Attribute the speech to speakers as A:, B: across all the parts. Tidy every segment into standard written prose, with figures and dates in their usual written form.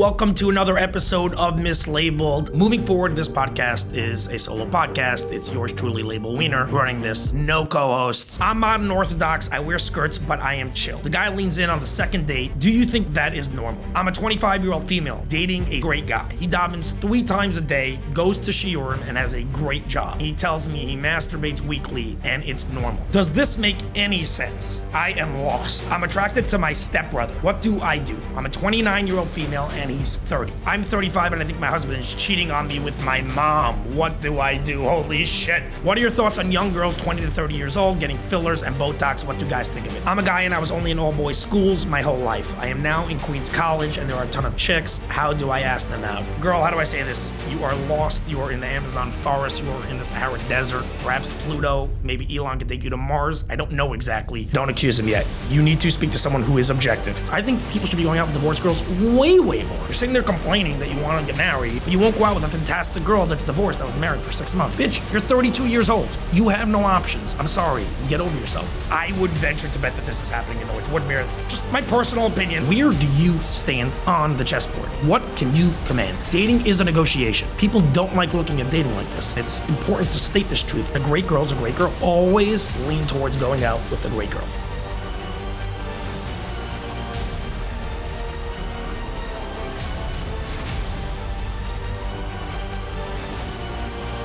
A: Welcome to another episode of Mislaibeled. Moving forward, this podcast is a solo podcast. It's yours truly, Laibel Wiener, running this. No co-hosts. I'm modern orthodox. I wear skirts, but I am chill. The guy leans in on the second date. Do you think that is normal? I'm a 25-year-old female dating a great guy. He davens 3 times a day, goes to shiurim, and has a great job. He tells me he masturbates weekly, and it's normal. Does this make any sense? I am lost. I'm attracted to my stepbrother. What do I do? I'm a 29-year-old female, and he's 30. I'm 35 and I think my husband is cheating on me with my mom. What do I do? Holy shit. What are your thoughts on young girls 20 to 30 years old getting fillers and Botox? What do you guys think of it? I'm a guy and I was only in all boys schools my whole life. I am now in Queens College and there are a ton of chicks. How do I ask them out? Girl, how do I say this? You are lost. You are in the Amazon forest. You are in the Sahara Desert. Perhaps Pluto. Maybe Elon can take you to Mars. I don't know exactly. Don't accuse him yet. You need to speak to someone who is objective. I think people should be going out with divorced girls way more. You're sitting there complaining that you want to get married, but you won't go out with a fantastic girl that's divorced that was married for 6 months. Bitch, you're 32 years old. You have no options. I'm sorry. Get over yourself. I would venture to bet that this is happening in North Woodmere. Just my personal opinion. Where do you stand on the chessboard? What can you command? Dating is a negotiation. People don't like looking at dating like this. It's important to state this truth. A great girl's a great girl. Always lean towards going out with a great girl.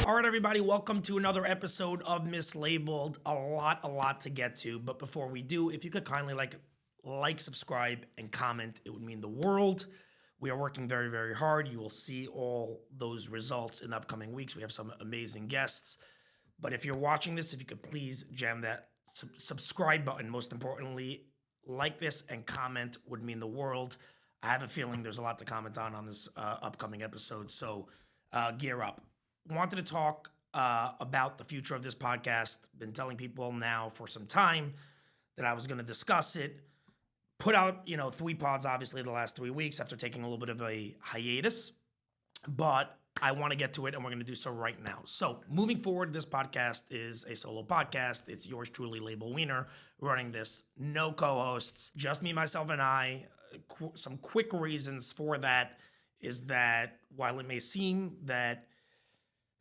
A: All right, everybody, welcome to another episode of Mislaibeled. A lot to get to, but before we do, if you could kindly like, subscribe, and comment, it would mean the world. We are working very, very hard. You will see all those results in upcoming weeks. We have some amazing guests, but if you're watching this, if you could please jam that subscribe button. Most importantly, like this and comment would mean the world. I have a feeling there's a lot to comment on this upcoming episode, so gear up. Wanted to talk about the future of this podcast. Been telling people now for some time that I was going to discuss it. Put out, 3 pods, obviously, the last 3 weeks after taking a little bit of a hiatus. But I want to get to it, and we're going to do so right now. So, moving forward, this podcast is a solo podcast. It's yours truly, Laibel Wiener, running this. No co-hosts, just me, myself, and I. Some quick reasons for that is that while it may seem that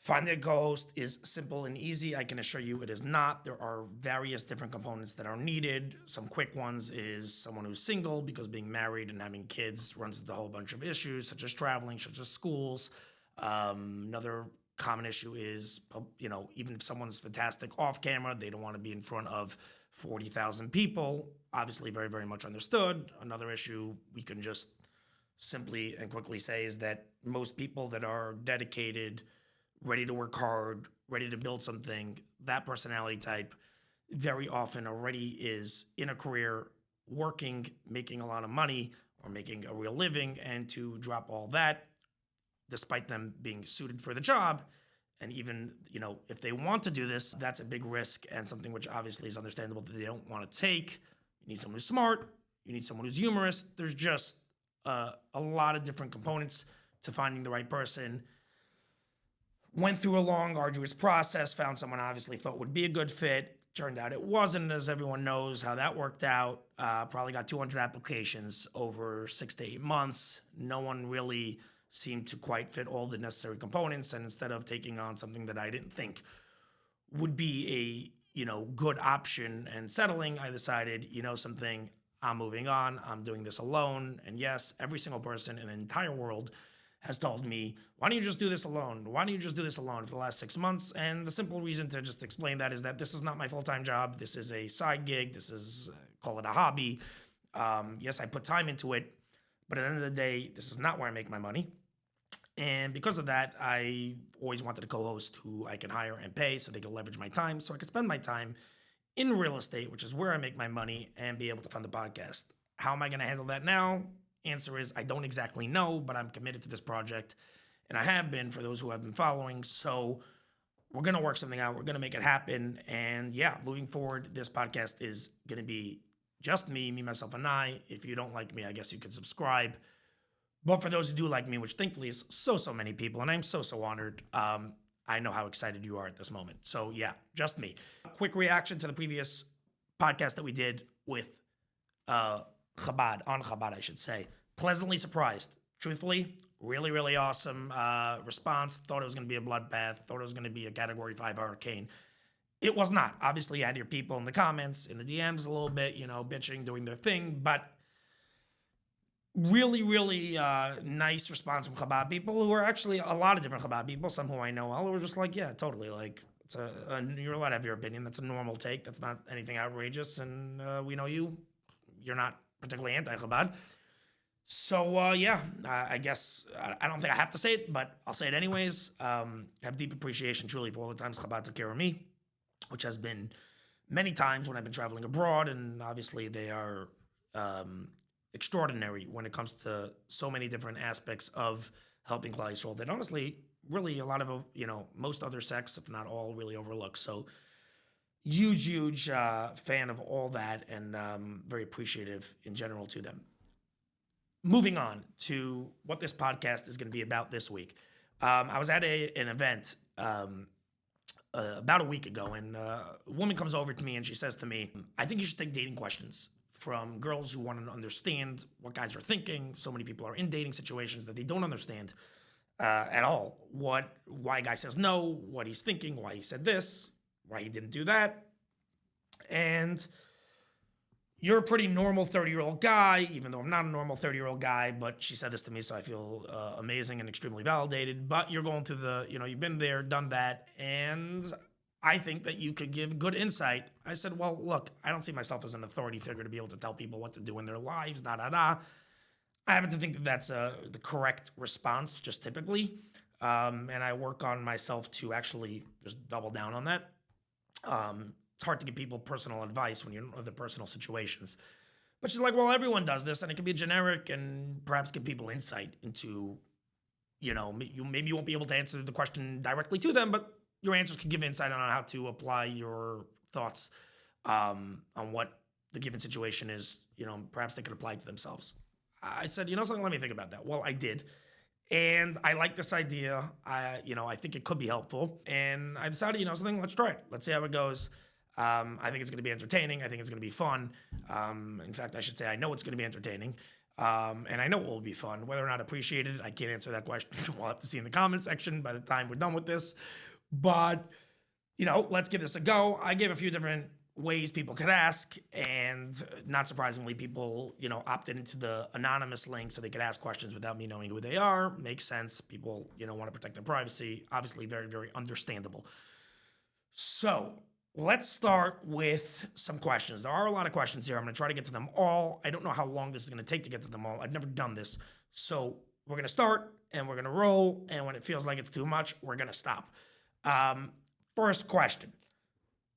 A: finding a co-host is simple and easy, I can assure you it is not. There are various different components that are needed. Some quick ones is someone who's single, because being married and having kids runs into a whole bunch of issues, such as traveling, such as schools. Another common issue is, even if someone's fantastic off camera, they don't want to be in front of 40,000 people. Obviously, very, very much understood. Another issue we can just simply and quickly say is that most people that are dedicated, ready to work hard, ready to build something, that personality type very often already is in a career, working, making a lot of money, or making a real living, and to drop all that, despite them being suited for the job, and even, if they want to do this, that's a big risk and something which obviously is understandable that they don't want to take. You need someone who's smart, you need someone who's humorous. There's just a lot of different components to finding the right person. Went through a long, arduous process, found someone I obviously thought would be a good fit. Turned out it wasn't, as everyone knows how that worked out. Probably got 200 applications over 6 to 8 months. No one really seemed to quite fit all the necessary components, and instead of taking on something that I didn't think would be a, good option and settling, I decided, something, I'm moving on. I'm doing this alone. And yes, every single person in the entire world has told me, why don't you just do this alone? Why don't you just do this alone for the last 6 months? And the simple reason to just explain that is that this is not my full-time job. This is a side gig. This is, call it a hobby. Yes, I put time into it, but at the end of the day, this is not where I make my money. And because of that, I always wanted a co-host who I can hire and pay so they can leverage my time, so I could spend my time in real estate, which is where I make my money, and be able to fund the podcast. How am I going to handle that now? Answer is, I don't exactly know, but I'm committed to this project, and I have been for those who have been following. So we're going to work something out. We're going to make it happen. And yeah, moving forward, this podcast is going to be just me, myself, and I. If you don't like me, I guess you could subscribe. But for those who do like me, which thankfully is so many people, and I'm so honored, I know how excited you are at this moment. So yeah, just me. Quick reaction to the previous podcast that we did with Chabad, on Chabad, I should say. Pleasantly surprised. Truthfully, really, really awesome response. Thought it was going to be a bloodbath. Thought it was going to be a Category 5 hurricane. It was not. Obviously, you had your people in the comments, in the DMs a little bit, bitching, doing their thing. But really, really nice response from Chabad people who are actually a lot of different Chabad people, some who I know well, who were just like, yeah, totally. Like, you're allowed to have your opinion. That's a normal take. That's not anything outrageous. And we know you. You're not particularly anti-Chabad. So, I guess I don't think I have to say it, but I'll say it anyways. Have deep appreciation truly for all the times Chabad took care of me, which has been many times when I've been traveling abroad. And obviously they are extraordinary when it comes to so many different aspects of helping Klal Yisrael that honestly, really a lot of, most other sects, if not all, really overlook. So huge fan of all that, and very appreciative in general to them. Moving on to what this podcast is going to be about this week. I was at an event about a week ago, and a woman comes over to me and she says to me, I think you should take dating questions from girls who want to understand what guys are thinking. So many people are in dating situations that they don't understand at all. Why a guy says no, what he's thinking, why he said this, why he didn't do that. And you're a pretty normal 30-year-old guy, even though I'm not a normal 30-year-old guy, but she said this to me, so I feel amazing and extremely validated. But you're going through you've been there, done that, and I think that you could give good insight. I said, well, look, I don't see myself as an authority figure to be able to tell people what to do in their lives, I happen to think that that's the correct response, just typically. And I work on myself to actually just double down on that. It's hard to give people personal advice when you're in other personal situations. But she's like, well, everyone does this, and it can be generic and perhaps give people insight into, maybe you won't be able to answer the question directly to them, but your answers can give insight on how to apply your thoughts on what the given situation is. Perhaps they could apply it to themselves. I said, something, let me think about that. Well, I did. And I like this idea. I think it could be helpful. And I decided, something, let's try it. Let's see how it goes. I think it's going to be entertaining. I think it's going to be fun. In fact, I should say I know it's going to be entertaining. And I know it will be fun. Whether or not appreciated, I can't answer that question. We'll have to see in the comment section by the time we're done with this. But, let's give this a go. I gave a few different ways people could ask, and not surprisingly, people, opted into the anonymous link so they could ask questions without me knowing who they are. Makes sense. People, want to protect their privacy. Obviously, very, very understandable. So let's start with some questions. There are a lot of questions here. I'm going to try to get to them all. I don't know how long this is going to take to get to them all. I've never done this. So we're going to start, and we're going to roll, and when it feels like it's too much, we're going to stop. First question.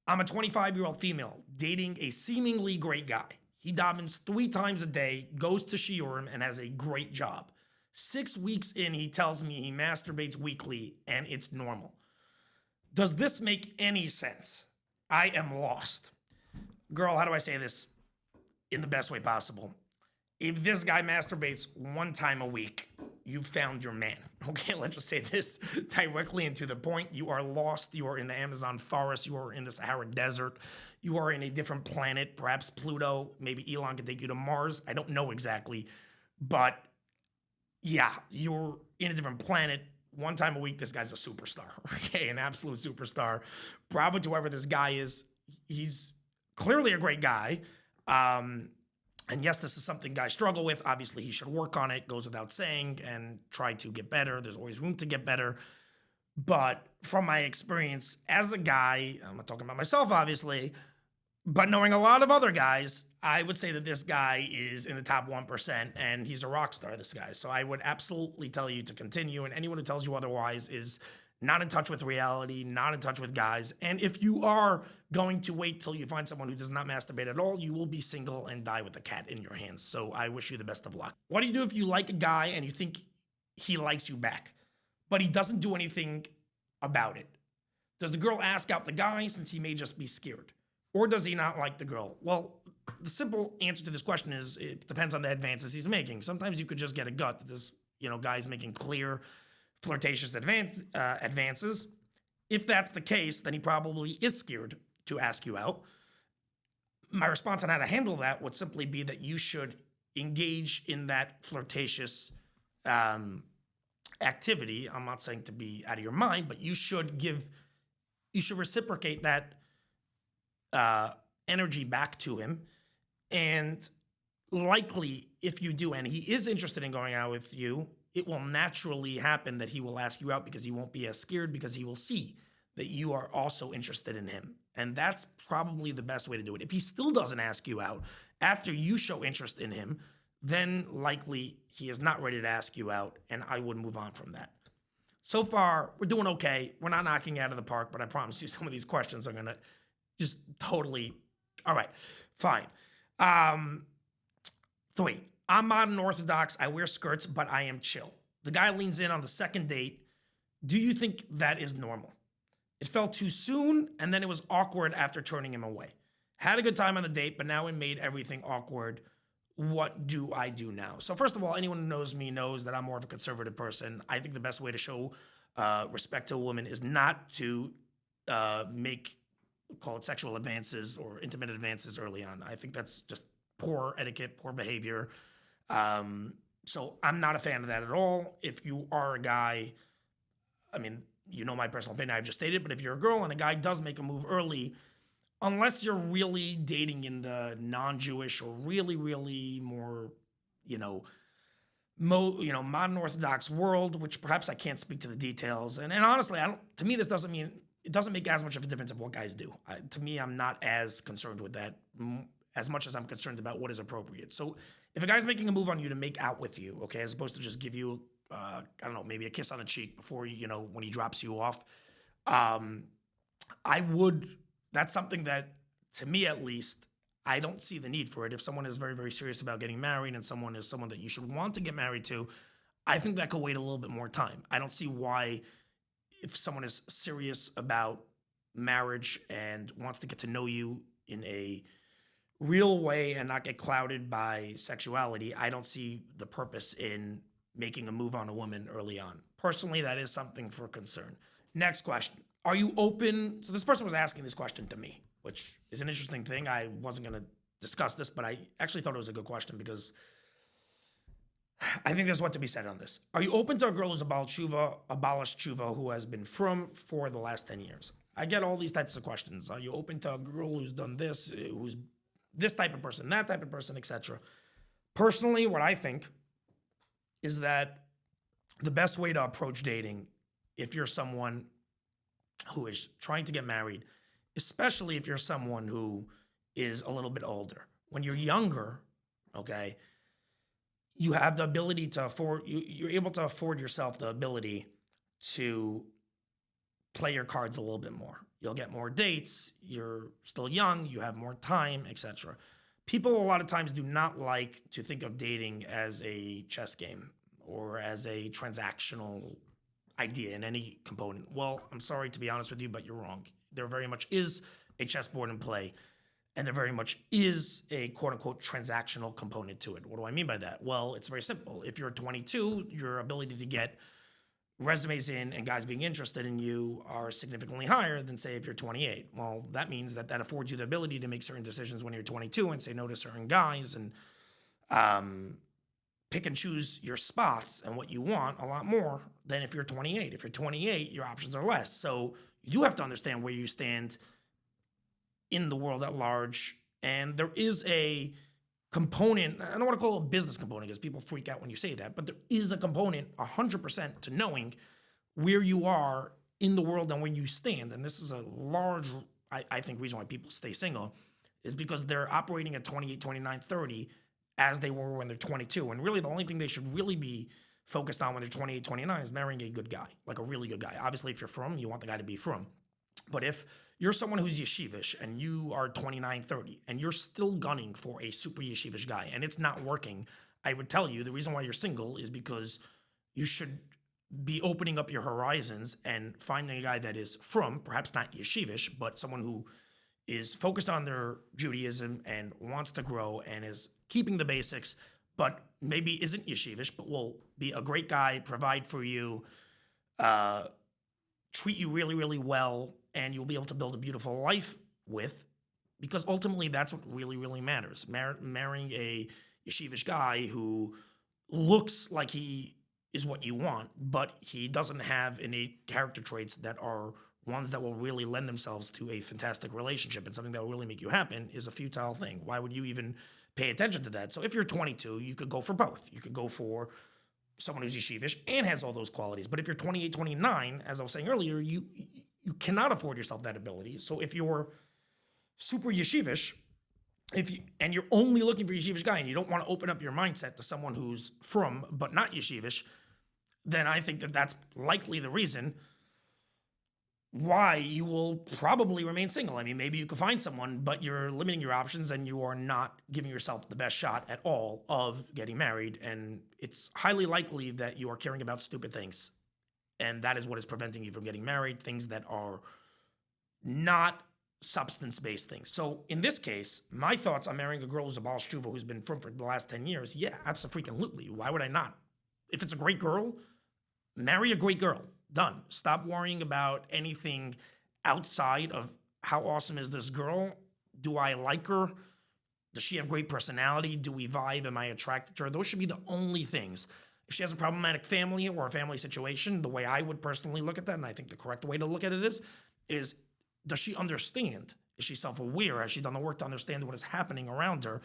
A: I'm a 25-year-old female dating a seemingly great guy. He davens 3 times a day, goes to shiurim, and has a great job. 6 weeks in, he tells me he masturbates weekly, and it's normal. Does this make any sense? I am lost. Girl, how do I say this in the best way possible? If this guy masturbates 1 time a week, you found your man. Okay, let's just say this directly and to the point. You are lost. You are in the Amazon forest. You are in the Sahara Desert. You are in a different planet, perhaps Pluto. Maybe Elon could take you to Mars. I don't know exactly. But yeah, you're in a different planet. 1 time a week, this guy's a superstar. Okay, an absolute superstar. Bravo to whoever this guy is. He's clearly a great guy. And yes, this is something guys struggle with. Obviously, he should work on it, goes without saying, and try to get better. There's always room to get better. But from my experience as a guy, I'm not talking about myself, obviously, but knowing a lot of other guys, I would say that this guy is in the top 1%, and he's a rock star, this guy. So I would absolutely tell you to continue, and anyone who tells you otherwise is not in touch with reality, not in touch with guys. And if you are going to wait till you find someone who does not masturbate at all, you will be single and die with a cat in your hands. So I wish you the best of luck. What do you do if you like a guy and you think he likes you back, but he doesn't do anything about it? Does the girl ask out the guy since he may just be scared? Or does he not like the girl? Well, the simple answer to this question is it depends on the advances he's making. Sometimes you could just get a gut that this, guy's making clear flirtatious advances. If that's the case, then he probably is scared to ask you out. My response on how to handle that would simply be that you should engage in that flirtatious activity. I'm not saying to be out of your mind, but you should reciprocate that energy back to him. And likely, if you do, and he is interested in going out with you, it will naturally happen that he will ask you out because he won't be as scared, because he will see that you are also interested in him. And that's probably the best way to do it. If he still doesn't ask you out after you show interest in him, then likely he is not ready to ask you out, and I would move on from that. So far, we're doing okay. We're not knocking out of the park, but I promise you some of these questions are going to just totally... All right, fine. 3, I'm modern Orthodox. I wear skirts, but I am chill. The guy leans in on the second date. Do you think that is normal? It felt too soon, and then it was awkward after turning him away. Had a good time on the date, but now it made everything awkward. What do I do now? So first of all, anyone who knows me knows that I'm more of a conservative person. I think the best way to show respect to a woman is not to call it sexual advances or intimate advances early on. I think that's just poor etiquette, poor behavior. So I'm not a fan of that at all. If you are a guy, I mean, you know my personal opinion I've just stated, but if you're a girl and a guy does make a move early, unless you're really dating in the non-Jewish or really, really more, modern Orthodox world, which perhaps I can't speak to the details. And honestly, to me, this doesn't mean, it doesn't make as much of a difference of what guys do. To me, I'm not as concerned with that as much as I'm concerned about what is appropriate. So if a guy's making a move on you to make out with you, okay, as opposed to just give you, I don't know, maybe a kiss on the cheek before, when he drops you off, that's something that, to me at least, I don't see the need for it. If someone is very, very serious about getting married and someone is someone that you should want to get married to, I think that could wait a little bit more time. I don't see why, if someone is serious about marriage and wants to get to know you in a real way and not get clouded by sexuality, I don't see the purpose in making a move on a woman early on. Personally, that is something for concern. Next question. Are you open? So this person was asking this question to me, which is an interesting thing. I wasn't going to discuss this, but I actually thought it was a good question because I think there's what to be said on this. Are you open to a girl who's abolished tshuva, who has been frum for the last 10 years? I get all these types of questions. Are you open to a girl who's done this, who's this type of person, that type of person, etc.? Personally, what I think is that the best way to approach dating, if you're someone who is trying to get married, especially if you're someone who is a little bit older. When you're younger, okay, you have the ability to you're able to afford yourself the ability to play your cards a little bit more. You'll get more dates, you're still young, you have more time, etc. People a lot of times do not like to think of dating as a chess game or as a transactional idea in any component. Well, I'm sorry to be honest with you, but you're wrong. There very much is a chessboard in play, and there very much is a quote-unquote transactional component to it. What do I mean by that? Well, it's very simple. If you're 22, your ability to get resumes in and guys being interested in you are significantly higher than, say, if you're 28. Well, that means that affords you the ability to make certain decisions when you're 22 and say no to certain guys and pick and choose your spots and what you want a lot more than if you're 28. If you're 28, your options are less. So you do have to understand where you stand in the world at large. And there is a component, I don't want to call it a business component because people freak out when you say that, but there is a component 100% to knowing where you are in the world and where you stand. And this is a large, I think, reason why people stay single is because they're operating at 28, 29, 30 as they were when they're 22. And really the only thing they should really be focused on when they're 28, 29 is marrying a good guy, like a really good guy. Obviously, if you're frum, you want the guy to be frum. But if you're someone who's yeshivish and you are 29, 30 and you're still gunning for a super yeshivish guy and it's not working, I would tell you the reason why you're single is because you should be opening up your horizons and finding a guy that is frum, perhaps not yeshivish, but someone who is focused on their Judaism and wants to grow and is keeping the basics, but maybe isn't yeshivish, but will be a great guy, provide for you, treat you really, really well, and you'll be able to build a beautiful life with, because ultimately that's what really, really matters. Marrying a yeshivish guy who looks like he is what you want, but he doesn't have innate character traits that are ones that will really lend themselves to a fantastic relationship and something that will really make you happen, is a futile thing. Why would you even pay attention to that? So if you're 22, you could go for both. You could go for someone who's yeshivish and has all those qualities. But if you're 28, 29, as I was saying earlier, you cannot afford yourself that ability. So if you're super yeshivish, and you're only looking for a yeshivish guy and you don't want to open up your mindset to someone who's from but not yeshivish, then I think that that's likely the reason why you will probably remain single. I mean, maybe you could find someone, but you're limiting your options and you are not giving yourself the best shot at all of getting married. And it's highly likely that you are caring about stupid things. And that is what is preventing you from getting married, things that are not substance-based things. So in this case, my thoughts on marrying a girl who's a Baal Shuva who's been from for the last 10 years, yeah, absolutely. Why would I not? If it's a great girl, marry a great girl. Done. Stop worrying about anything outside of how awesome is this girl? Do I like her? Does she have great personality? Do we vibe? Am I attracted to her? Those should be the only things. If she has a problematic family or a family situation, the way I would personally look at that, and I think the correct way to look at it is does she understand? Is she self-aware? Has she done the work to understand what is happening around her?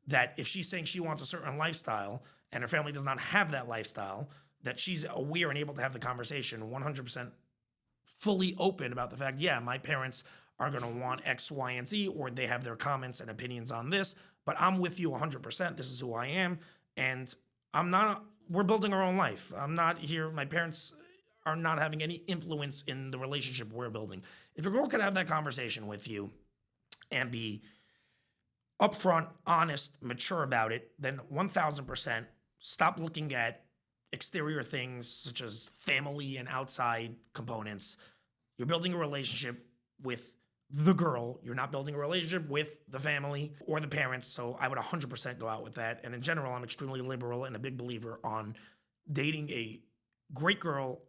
A: That if she's saying she wants a certain lifestyle and her family does not have that lifestyle, that she's aware and able to have the conversation 100% fully open about the fact, yeah, my parents are going to want X, Y, and Z, or they have their comments and opinions on this, but I'm with you 100%. This is who I am. And we're building our own life. I'm not here. My parents are not having any influence in the relationship we're building. If a girl could have that conversation with you and be upfront, honest, mature about it, then 1000% stop looking at exterior things such as family and outside components. You're building a relationship with the girl. You're not building a relationship with the family or the parents. So I would 100% go out with that. And in general, I'm extremely liberal and a big believer on dating a great girl,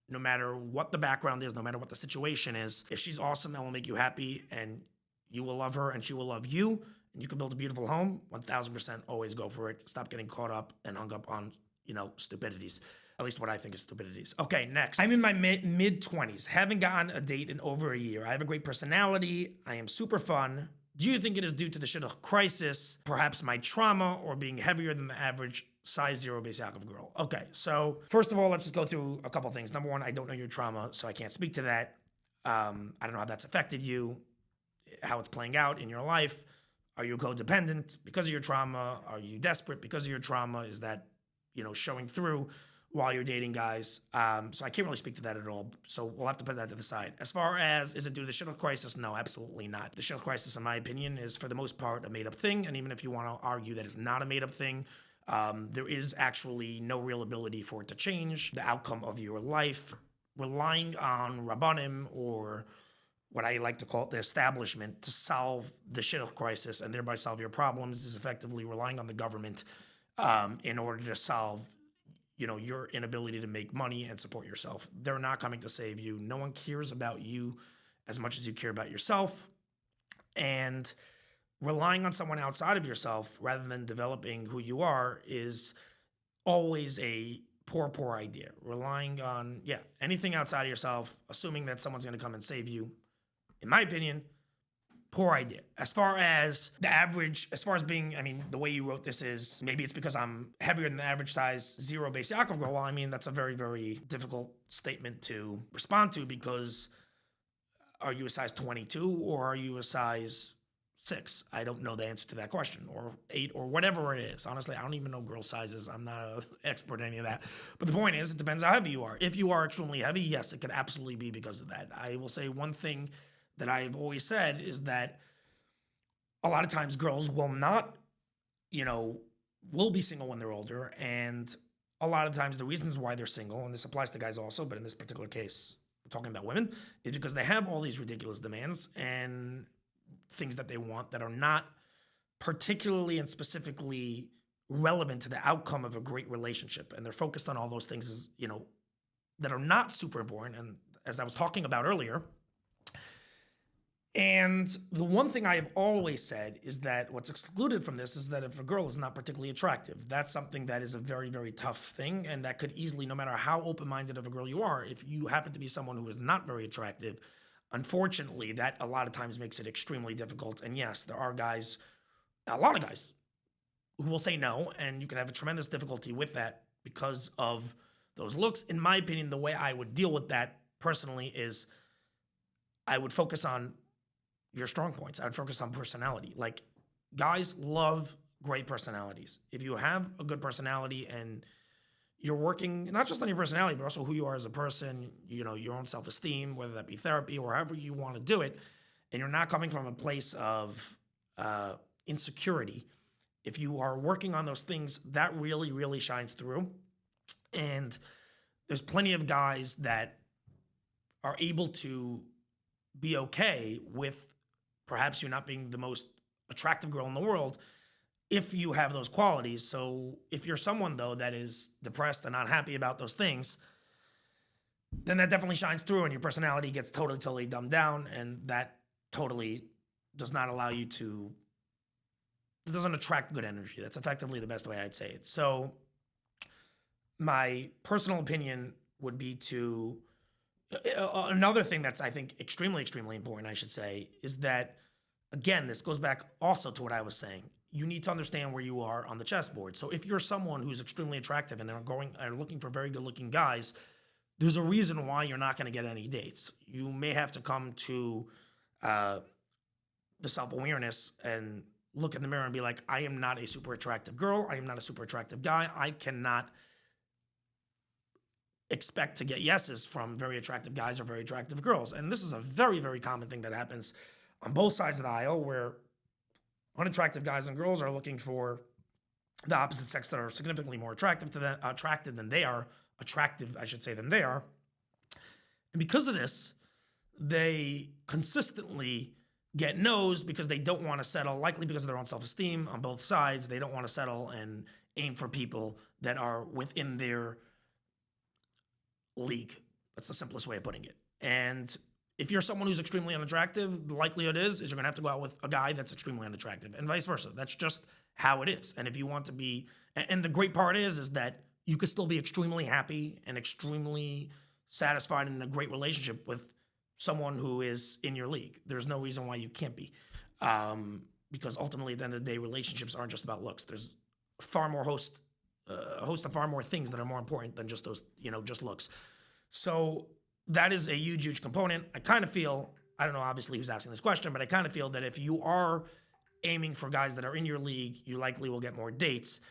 A: no matter what the background is, no matter what the situation is. If she's awesome, that will make you happy and you will love her and she will love you and you can build a beautiful home, 1000% always go for it. Stop getting caught up and hung up on stupidities. At least what I think is stupidities. Okay, next. I'm in my mid-20s. Haven't gotten a date in over a year. I have a great personality. I am super fun. Do you think it is due to the shidduch crisis, perhaps my trauma, or being heavier than the average size 0 Beis Yaakov girl? Okay, so first of all, let's just go through a couple things. Number one, I don't know your trauma, so I can't speak to that. I don't know how that's affected you, how it's playing out in your life. Are you codependent because of your trauma? Are you desperate because of your trauma? Is that showing through while you're dating guys? So I can't really speak to that at all. So we'll have to put that to the side. As far as, is it due to the shidduch crisis? No, absolutely not. The shidduch crisis, in my opinion, is for the most part a made-up thing. And even if you want to argue that it's not a made-up thing, there is actually no real ability for it to change the outcome of your life. Relying on Rabbanim, or what I like to call it, the establishment, to solve the shidduch crisis and thereby solve your problems is effectively relying on the government in order to solve, your inability to make money and support yourself. They're not coming to save you. No one cares about you as much as you care about yourself. And relying on someone outside of yourself rather than developing who you are is always a poor idea. Relying on, anything outside of yourself, assuming that someone's going to come and save you, in my opinion, poor idea. As far as the average, the way you wrote this is, maybe it's because I'm heavier than the average size 0 Beis Yaakov girl. Well, that's a very, very difficult statement to respond to, because are you a size 22 or are you a size 6? I don't know the answer to that question, or 8, or whatever it is. Honestly, I don't even know girl sizes. I'm not an expert in any of that. But the point is, it depends how heavy you are. If you are extremely heavy, yes, it could absolutely be because of that. I will say one thing that I've always said is that a lot of times girls will not, will be single when they're older. And a lot of times the reasons why they're single, and this applies to guys also, but in this particular case, we're talking about women, is because they have all these ridiculous demands and things that they want that are not particularly and specifically relevant to the outcome of a great relationship. And they're focused on all those things, that are not super important. And as I was talking about earlier, And the one thing I have always said is that what's excluded from this is that if a girl is not particularly attractive, that's something that is a very, very tough thing. And that could easily, no matter how open minded of a girl you are, if you happen to be someone who is not very attractive, unfortunately, that a lot of times makes it extremely difficult. And yes, there are guys, a lot of guys, who will say no. And you can have a tremendous difficulty with that because of those looks. In my opinion, the way I would deal with that personally is I would focus on your strong points. I would focus on personality. Like, guys love great personalities. If you have a good personality and you're working not just on your personality, but also who you are as a person, your own self-esteem, whether that be therapy or however you want to do it, and you're not coming from a place of insecurity, if you are working on those things, that really, really shines through. And there's plenty of guys that are able to be okay with perhaps you not being the most attractive girl in the world if you have those qualities. So if you're someone, though, that is depressed and not happy about those things, then that definitely shines through and your personality gets totally, totally dumbed down. And that totally does not allow you to, it doesn't attract good energy. That's effectively the best way I'd say it. So my personal opinion would be to, another thing that's, I think, extremely, extremely important, I should say, is that, again, this goes back also to what I was saying. You need to understand where you are on the chessboard. So if you're someone who's extremely attractive and are looking for very good-looking guys, there's a reason why you're not going to get any dates. You may have to come to the self-awareness and look in the mirror and be like, I am not a super attractive girl. I am not a super attractive guy. I cannot expect to get yeses from very attractive guys or very attractive girls. And this is a very, very common thing that happens on both sides of the aisle, where unattractive guys and girls are looking for the opposite sex that are significantly more attractive than they are, than they are. And because of this, they consistently get no's because they don't want to settle, likely because of their own self-esteem on both sides. They don't want to settle and aim for people that are within their league. That's the simplest way of putting it. And if you're someone who's extremely unattractive, the likelihood is you're going to have to go out with a guy that's extremely unattractive, and vice versa. That's just how it is. And if you want to be, and the great part is that you could still be extremely happy and extremely satisfied in a great relationship with someone who is in your league. There's no reason why you can't be, because ultimately, at the end of the day, relationships aren't just about looks. There's a host of far more things that are more important than just those, just looks. So that is a huge, huge component. I kind of feel, I don't know obviously who's asking this question, but I kind of feel that if you are aiming for guys that are in your league, you likely will get more dates.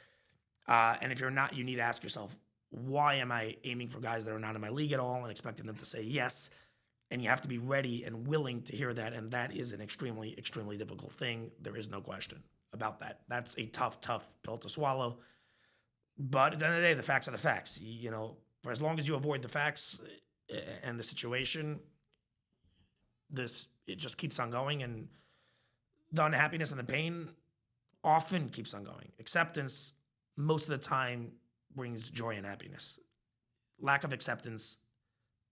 A: And if you're not, you need to ask yourself, why am I aiming for guys that are not in my league at all and expecting them to say yes? And you have to be ready and willing to hear that. And that is an extremely, extremely difficult thing. There is no question about that. That's a tough, tough pill to swallow. But at the end of the day, the facts are the facts. For as long as you avoid the facts and the situation, it just keeps on going, and the unhappiness and the pain often keeps on going. Acceptance, most of the time, brings joy and happiness. Lack of acceptance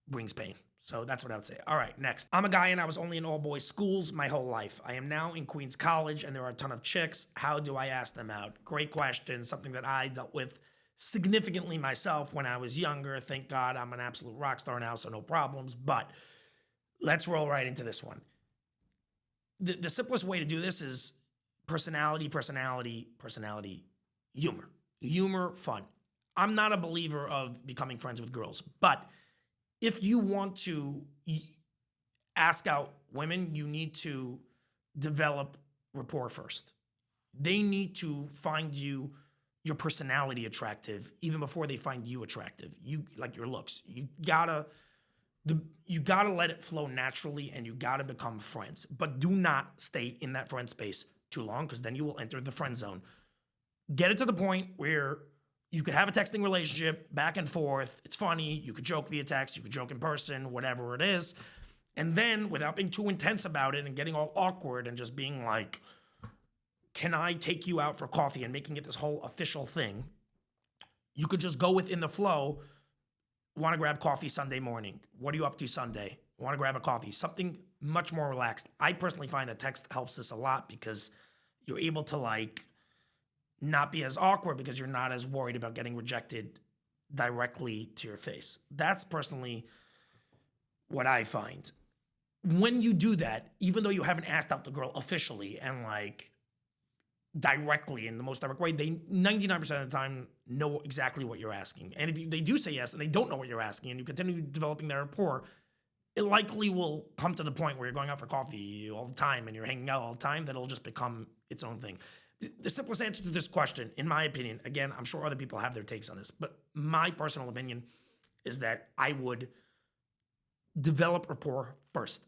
A: brings pain. So that's what I would say. All right, next. I'm a guy and I was only in all boys schools my whole life. I am now in Queens College and there are a ton of chicks. How do I ask them out? Great question. Something that I dealt with significantly myself when I was younger. Thank God I'm an absolute rock star now, so no problems. But let's roll right into this one. The simplest way to do this is personality, humor. Humor, fun. I'm not a believer of becoming friends with girls, but if you want to ask out women, you need to develop rapport first. They need to find your personality attractive even before they find you attractive. You like your looks. You gotta let it flow naturally, and you gotta become friends. But do not stay in that friend space too long, because then you will enter the friend zone. Get it to the point where you could have a texting relationship back and forth. It's funny. You could joke via text. You could joke in person, whatever it is. And then, without being too intense about it and getting all awkward and just being like, can I take you out for coffee, and making it this whole official thing, you could just go within the flow. Want to grab coffee Sunday morning? What are you up to Sunday? Want to grab a coffee? Something much more relaxed. I personally find that text helps this a lot because you're able to like not be as awkward because you're not as worried about getting rejected directly to your face. That's personally what I find. When you do that, even though you haven't asked out the girl officially and like directly in the most direct way, they 99% of the time know exactly what you're asking. And if they do say yes and they don't know what you're asking and you continue developing their rapport, it likely will come to the point where you're going out for coffee all the time and you're hanging out all the time that it'll just become its own thing. The simplest answer to this question, in my opinion, again, I'm sure other people have their takes on this, but my personal opinion is that I would develop rapport first.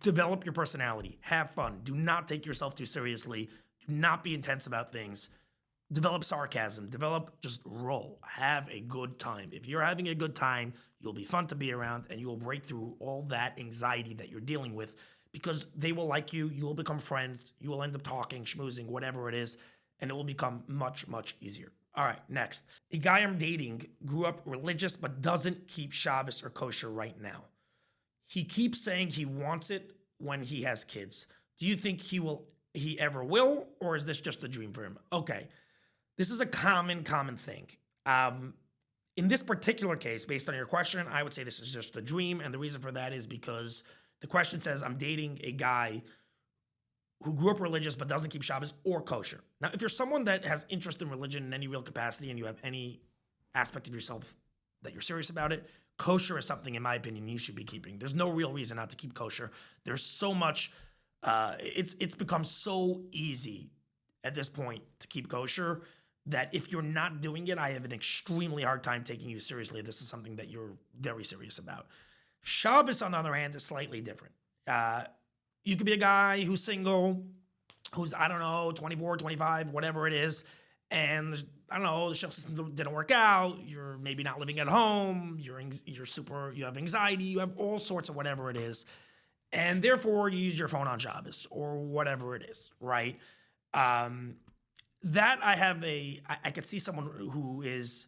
A: Develop your personality. Have fun. Do not take yourself too seriously. Do not be intense about things. Develop sarcasm. Develop just roll. Have a good time. If you're having a good time, you'll be fun to be around and you will break through all that anxiety that you're dealing with because they will like you. You will become friends. You will end up talking, schmoozing, whatever it is, and it will become much, much easier. All right, next. A guy I'm dating grew up religious but doesn't keep Shabbos or kosher right now. He keeps saying he wants it when he has kids. Do you think he ever will, or is this just a dream for him? Okay, this is a common thing. In this particular case, based on your question, I would say this is just a dream, and the reason for that is because the question says I'm dating a guy who grew up religious but doesn't keep Shabbos or kosher. Now, if you're someone that has interest in religion in any real capacity and you have any aspect of yourself that you're serious about it, kosher is something, in my opinion, you should be keeping. There's no real reason not to keep kosher. There's so much, it's become so easy at this point to keep kosher that if you're not doing it, I have an extremely hard time taking you seriously. This is something that you're very serious about. Shabbos, on the other hand, is slightly different. You could be a guy who's single, who's, 24, 25, whatever it is, and I don't know, the shul system didn't work out, you're maybe not living at home, you have anxiety, you have all sorts of whatever it is, and therefore you use your phone on Shabbos or whatever it is, right? That I could see someone who is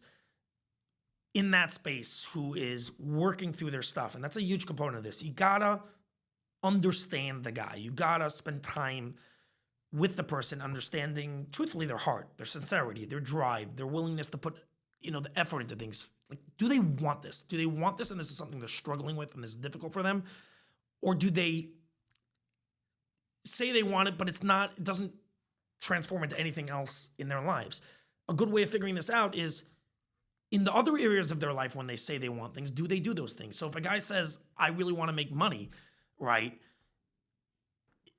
A: in that space, who is working through their stuff, and that's a huge component of this. You gotta understand the guy. You gotta spend time with the person, understanding truthfully their heart, their sincerity, their drive, their willingness to put, the effort into things. Like, do they want this? Do they want this and this is something they're struggling with and this is difficult for them? Or do they say they want it, but it doesn't transform into anything else in their lives? A good way of figuring this out is in the other areas of their life when they say they want things, do they do those things? So if a guy says, I really want to make money, right?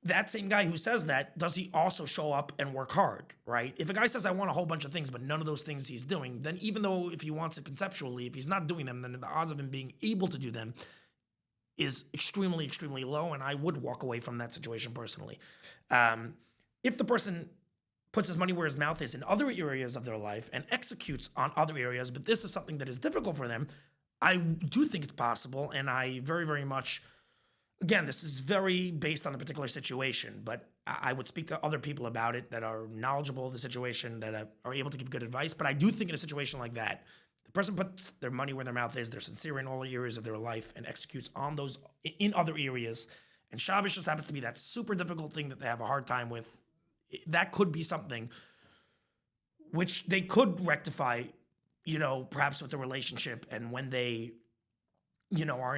A: That same guy who says that, does he also show up and work hard, right? If a guy says, I want a whole bunch of things, but none of those things he's doing, then even though if he wants it conceptually, if he's not doing them, then the odds of him being able to do them is extremely, extremely low, and I would walk away from that situation personally. If the person puts his money where his mouth is in other areas of their life and executes on other areas, but this is something that is difficult for them, I do think it's possible, and I very, very much... Again, this is very based on the particular situation, but I would speak to other people about it that are knowledgeable of the situation, that are able to give good advice. But I do think in a situation like that, the person puts their money where their mouth is, they're sincere in all areas of their life and executes on those in other areas. And Shabbos just happens to be that super difficult thing that they have a hard time with. That could be something which they could rectify, perhaps with the relationship and when they, are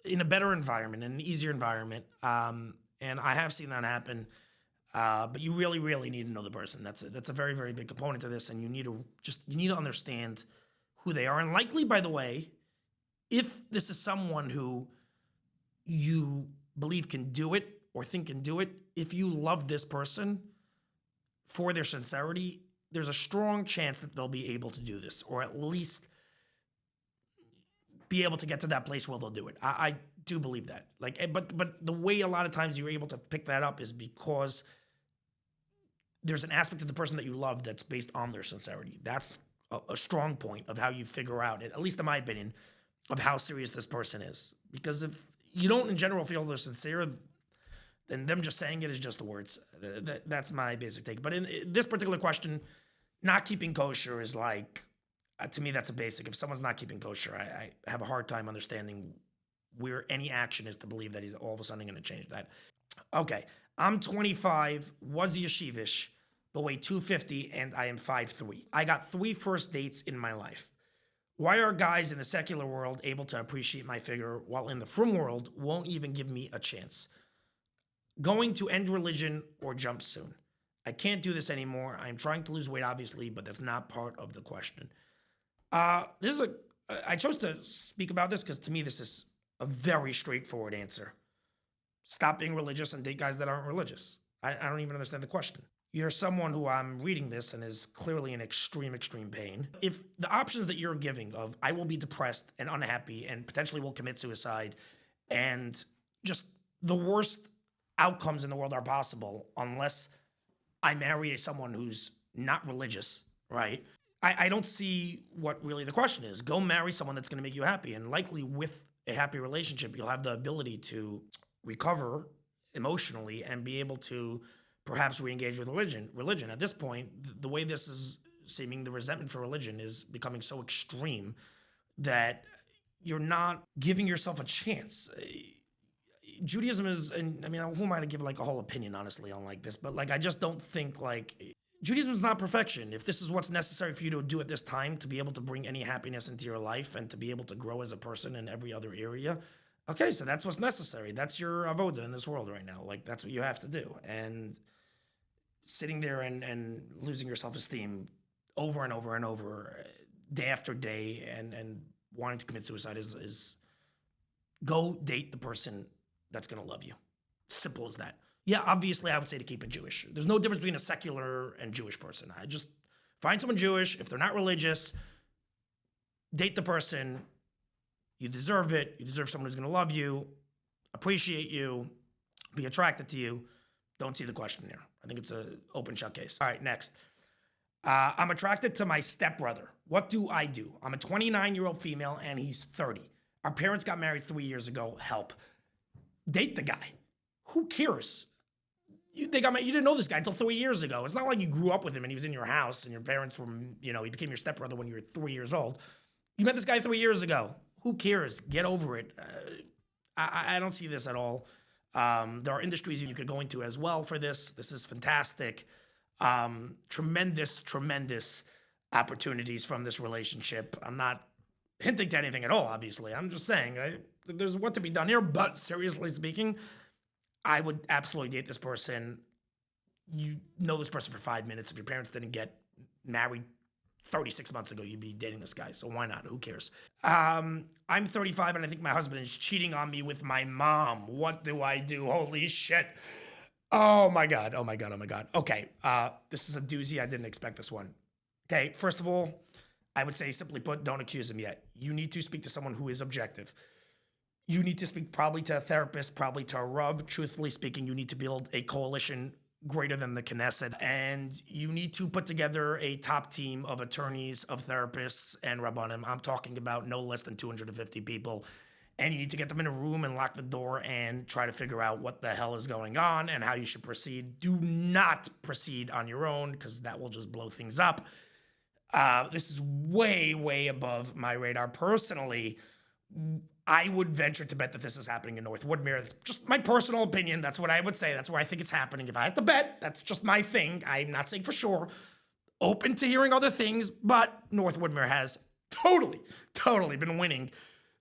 A: in a better environment, in an easier environment. And I have seen that happen. But you really, really need to know the person. That's a very, very big component to this. And you need to understand who they are. And likely, by the way, if this is someone who you believe can do it or think can do it, if you love this person for their sincerity, there's a strong chance that they'll be able to do this, or at least be able to get to that place where they'll do it. I do believe that. But the way a lot of times you're able to pick that up is because there's an aspect of the person that you love that's based on their sincerity. That's a strong point of how you figure out, at least in my opinion, of how serious this person is. Because if you don't in general feel they're sincere, then them just saying it is just the words. That's my basic take. But in this particular question, not keeping kosher is like, to me, that's a basic. If someone's not keeping kosher, I have a hard time understanding where any action is to believe that he's all of a sudden going to change that. Okay, I'm 25, was yeshivish, but weigh 250, and I am 5'3". I got 3 first dates in my life. Why are guys in the secular world able to appreciate my figure while in the frum world won't even give me a chance? Going to end religion or jump soon. I can't do this anymore. I'm trying to lose weight, obviously, but that's not part of the question. I chose to speak about this because to me this is a very straightforward answer. Stop being religious and date guys that aren't religious. I don't even understand the question. You're someone who I'm reading this and is clearly in extreme pain. If the options that you're giving of I will be depressed and unhappy and potentially will commit suicide and just the worst outcomes in the world are possible unless I marry someone who's not religious, right? I don't see what really the question is. Go marry someone that's going to make you happy. And likely with a happy relationship, you'll have the ability to recover emotionally and be able to perhaps re-engage with religion. At this point, the way this is seeming, the resentment for religion is becoming so extreme that you're not giving yourself a chance. Judaism is, and I mean, who am I to give like a whole opinion, honestly, on like this? But like, I just don't think like Judaism is not perfection. If this is what's necessary for you to do at this time to be able to bring any happiness into your life and to be able to grow as a person in every other area, okay, so that's what's necessary. That's your avoda in this world right now. Like, that's what you have to do. And sitting there and losing your self-esteem over and over and over, day after day, and wanting to commit suicide is go date the person that's going to love you. Simple as that. Yeah, obviously, I would say to keep it Jewish. There's no difference between a secular and Jewish person. I just find someone Jewish. If they're not religious, date the person. You deserve it. You deserve someone who's going to love you, appreciate you, be attracted to you. Don't see the question there. I think it's an open shut case. All right, next. I'm attracted to my stepbrother. What do I do? I'm a 29-year-old female and he's 30. Our parents got married 3 years ago. Help. Date the guy. Who cares? You didn't know this guy until 3 years ago. It's not like you grew up with him and he was in your house and your parents were, he became your stepbrother when you were 3 years old. You met this guy 3 years ago. Who cares? Get over it. I don't see this at all. There are industries you could go into as well for this. This is fantastic. Tremendous opportunities from this relationship. I'm not hinting to anything at all, obviously. I'm just saying there's what to be done here. But seriously speaking, I would absolutely date this person. You know this person for 5 minutes. If your parents didn't get married 36 months ago, you'd be dating this guy. So why not? Who cares? I'm 35 and I think my husband is cheating on me with my mom. What do I do? Holy shit. Oh my God. Okay. This is a doozy. I didn't expect this one. Okay. First of all, I would say simply put, don't accuse him yet. You need to speak to someone who is objective. You need to speak probably to a therapist, probably to a Rav. Truthfully speaking, you need to build a coalition greater than the Knesset. And you need to put together a top team of attorneys, of therapists, and Rabbanim. I'm talking about no less than 250 people. And you need to get them in a room and lock the door and try to figure out what the hell is going on and how you should proceed. Do not proceed on your own because that will just blow things up. This is way above my radar. Personally, I would venture to bet that this is happening in North Woodmere. That's just my personal opinion. That's what I would say. That's where I think it's happening. If I had to bet, that's just my thing. I'm not saying for sure. Open to hearing other things, but North Woodmere has totally been winning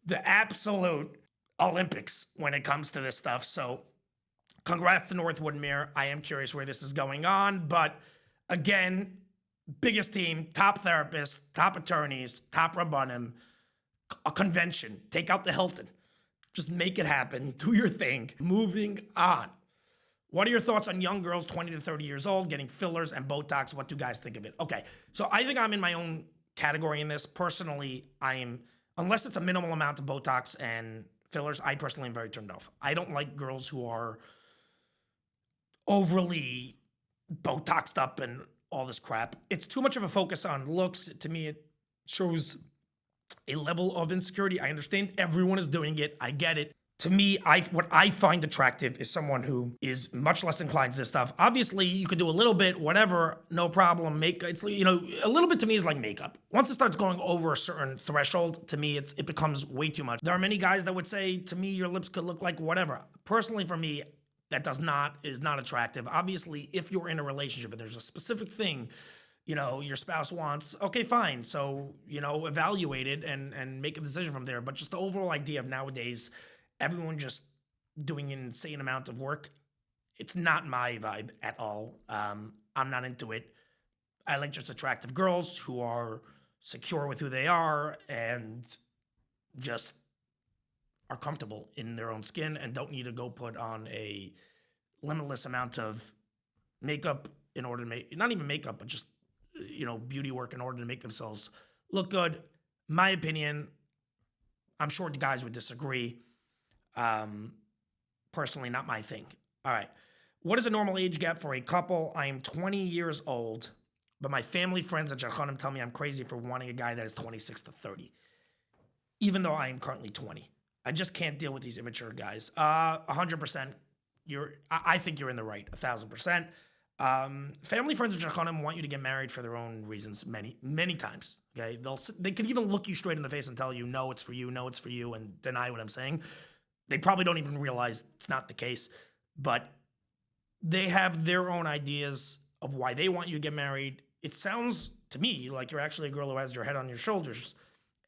A: the absolute Olympics when it comes to this stuff. So congrats to North Woodmere. I am curious where this is going on. But again, biggest team, top therapists, top attorneys, top Rabbanim, a convention. Take out the Hilton. Just make it happen. Do your thing. Moving on. What are your thoughts on young girls 20 to 30 years old getting fillers and Botox? What do guys think of it? Okay, so I think I'm in my own category in this. Personally, unless it's a minimal amount of Botox and fillers, I personally am very turned off. I don't like girls who are overly Botoxed up and all this crap. It's too much of a focus on looks. To me, it shows a level of insecurity. I understand everyone is doing it. I get it. To me, what I find attractive is someone who is much less inclined to this stuff. Obviously, you could do a little bit, whatever, no problem. It's a little bit to me is like makeup. Once it starts going over a certain threshold, to me, it becomes way too much. There are many guys that would say to me, your lips could look like whatever. Personally, for me, that is not attractive. Obviously, if you're in a relationship and there's a specific thing, your spouse wants, okay, fine. So, evaluate it and make a decision from there. But just the overall idea of nowadays, everyone just doing an insane amount of work, it's not my vibe at all. I'm not into it. I like just attractive girls who are secure with who they are and just are comfortable in their own skin and don't need to go put on a limitless amount of makeup in order to not even makeup, but just, beauty work in order to make themselves look good. My opinion, I'm sure the guys would disagree. Personally, not my thing. All right. What is a normal age gap for a couple? I am 20 years old, but my family, friends, and Shachanim tell me I'm crazy for wanting a guy that is 26 to 30, even though I am currently 20. I just can't deal with these immature guys. 100%. I think you're in the right. 1,000%. Family, friends, and Shachanim want you to get married for their own reasons many, many times. Okay. They can even look you straight in the face and tell you, no, it's for you. No, it's for you. And deny what I'm saying. They probably don't even realize it's not the case, but they have their own ideas of why they want you to get married. It sounds to me like you're actually a girl who has your head on your shoulders,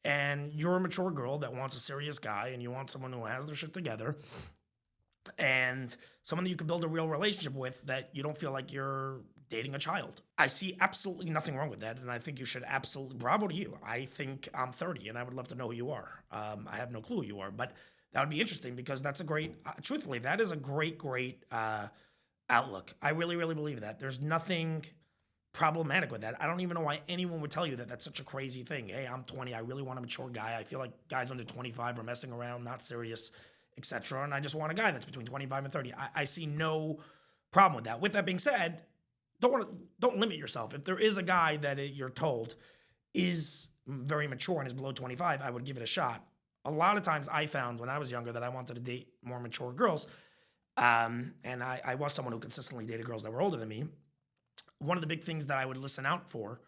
A: and you're a mature girl that wants a serious guy, and you want someone who has their shit together, and someone that you can build a real relationship with, that you don't feel like you're dating a child. I see absolutely nothing wrong with that, and I think you should absolutely, bravo to you. I think I'm 30, and I would love to know who you are. I have no clue who you are, but that would be interesting because that's a great, truthfully, that is a great outlook. I really, really believe that. There's nothing problematic with that. I don't even know why anyone would tell you that that's such a crazy thing. Hey, I'm 20. I really want a mature guy. I feel like guys under 25 are messing around, not serious, etc. And I just want a guy that's between 25 and 30. I see no problem with that. With that being said, don't limit yourself. If there is a guy that you're told is very mature and is below 25, I would give it a shot. A lot of times I found when I was younger that I wanted to date more mature girls. And I was someone who consistently dated girls that were older than me. One of the big things that I would listen out for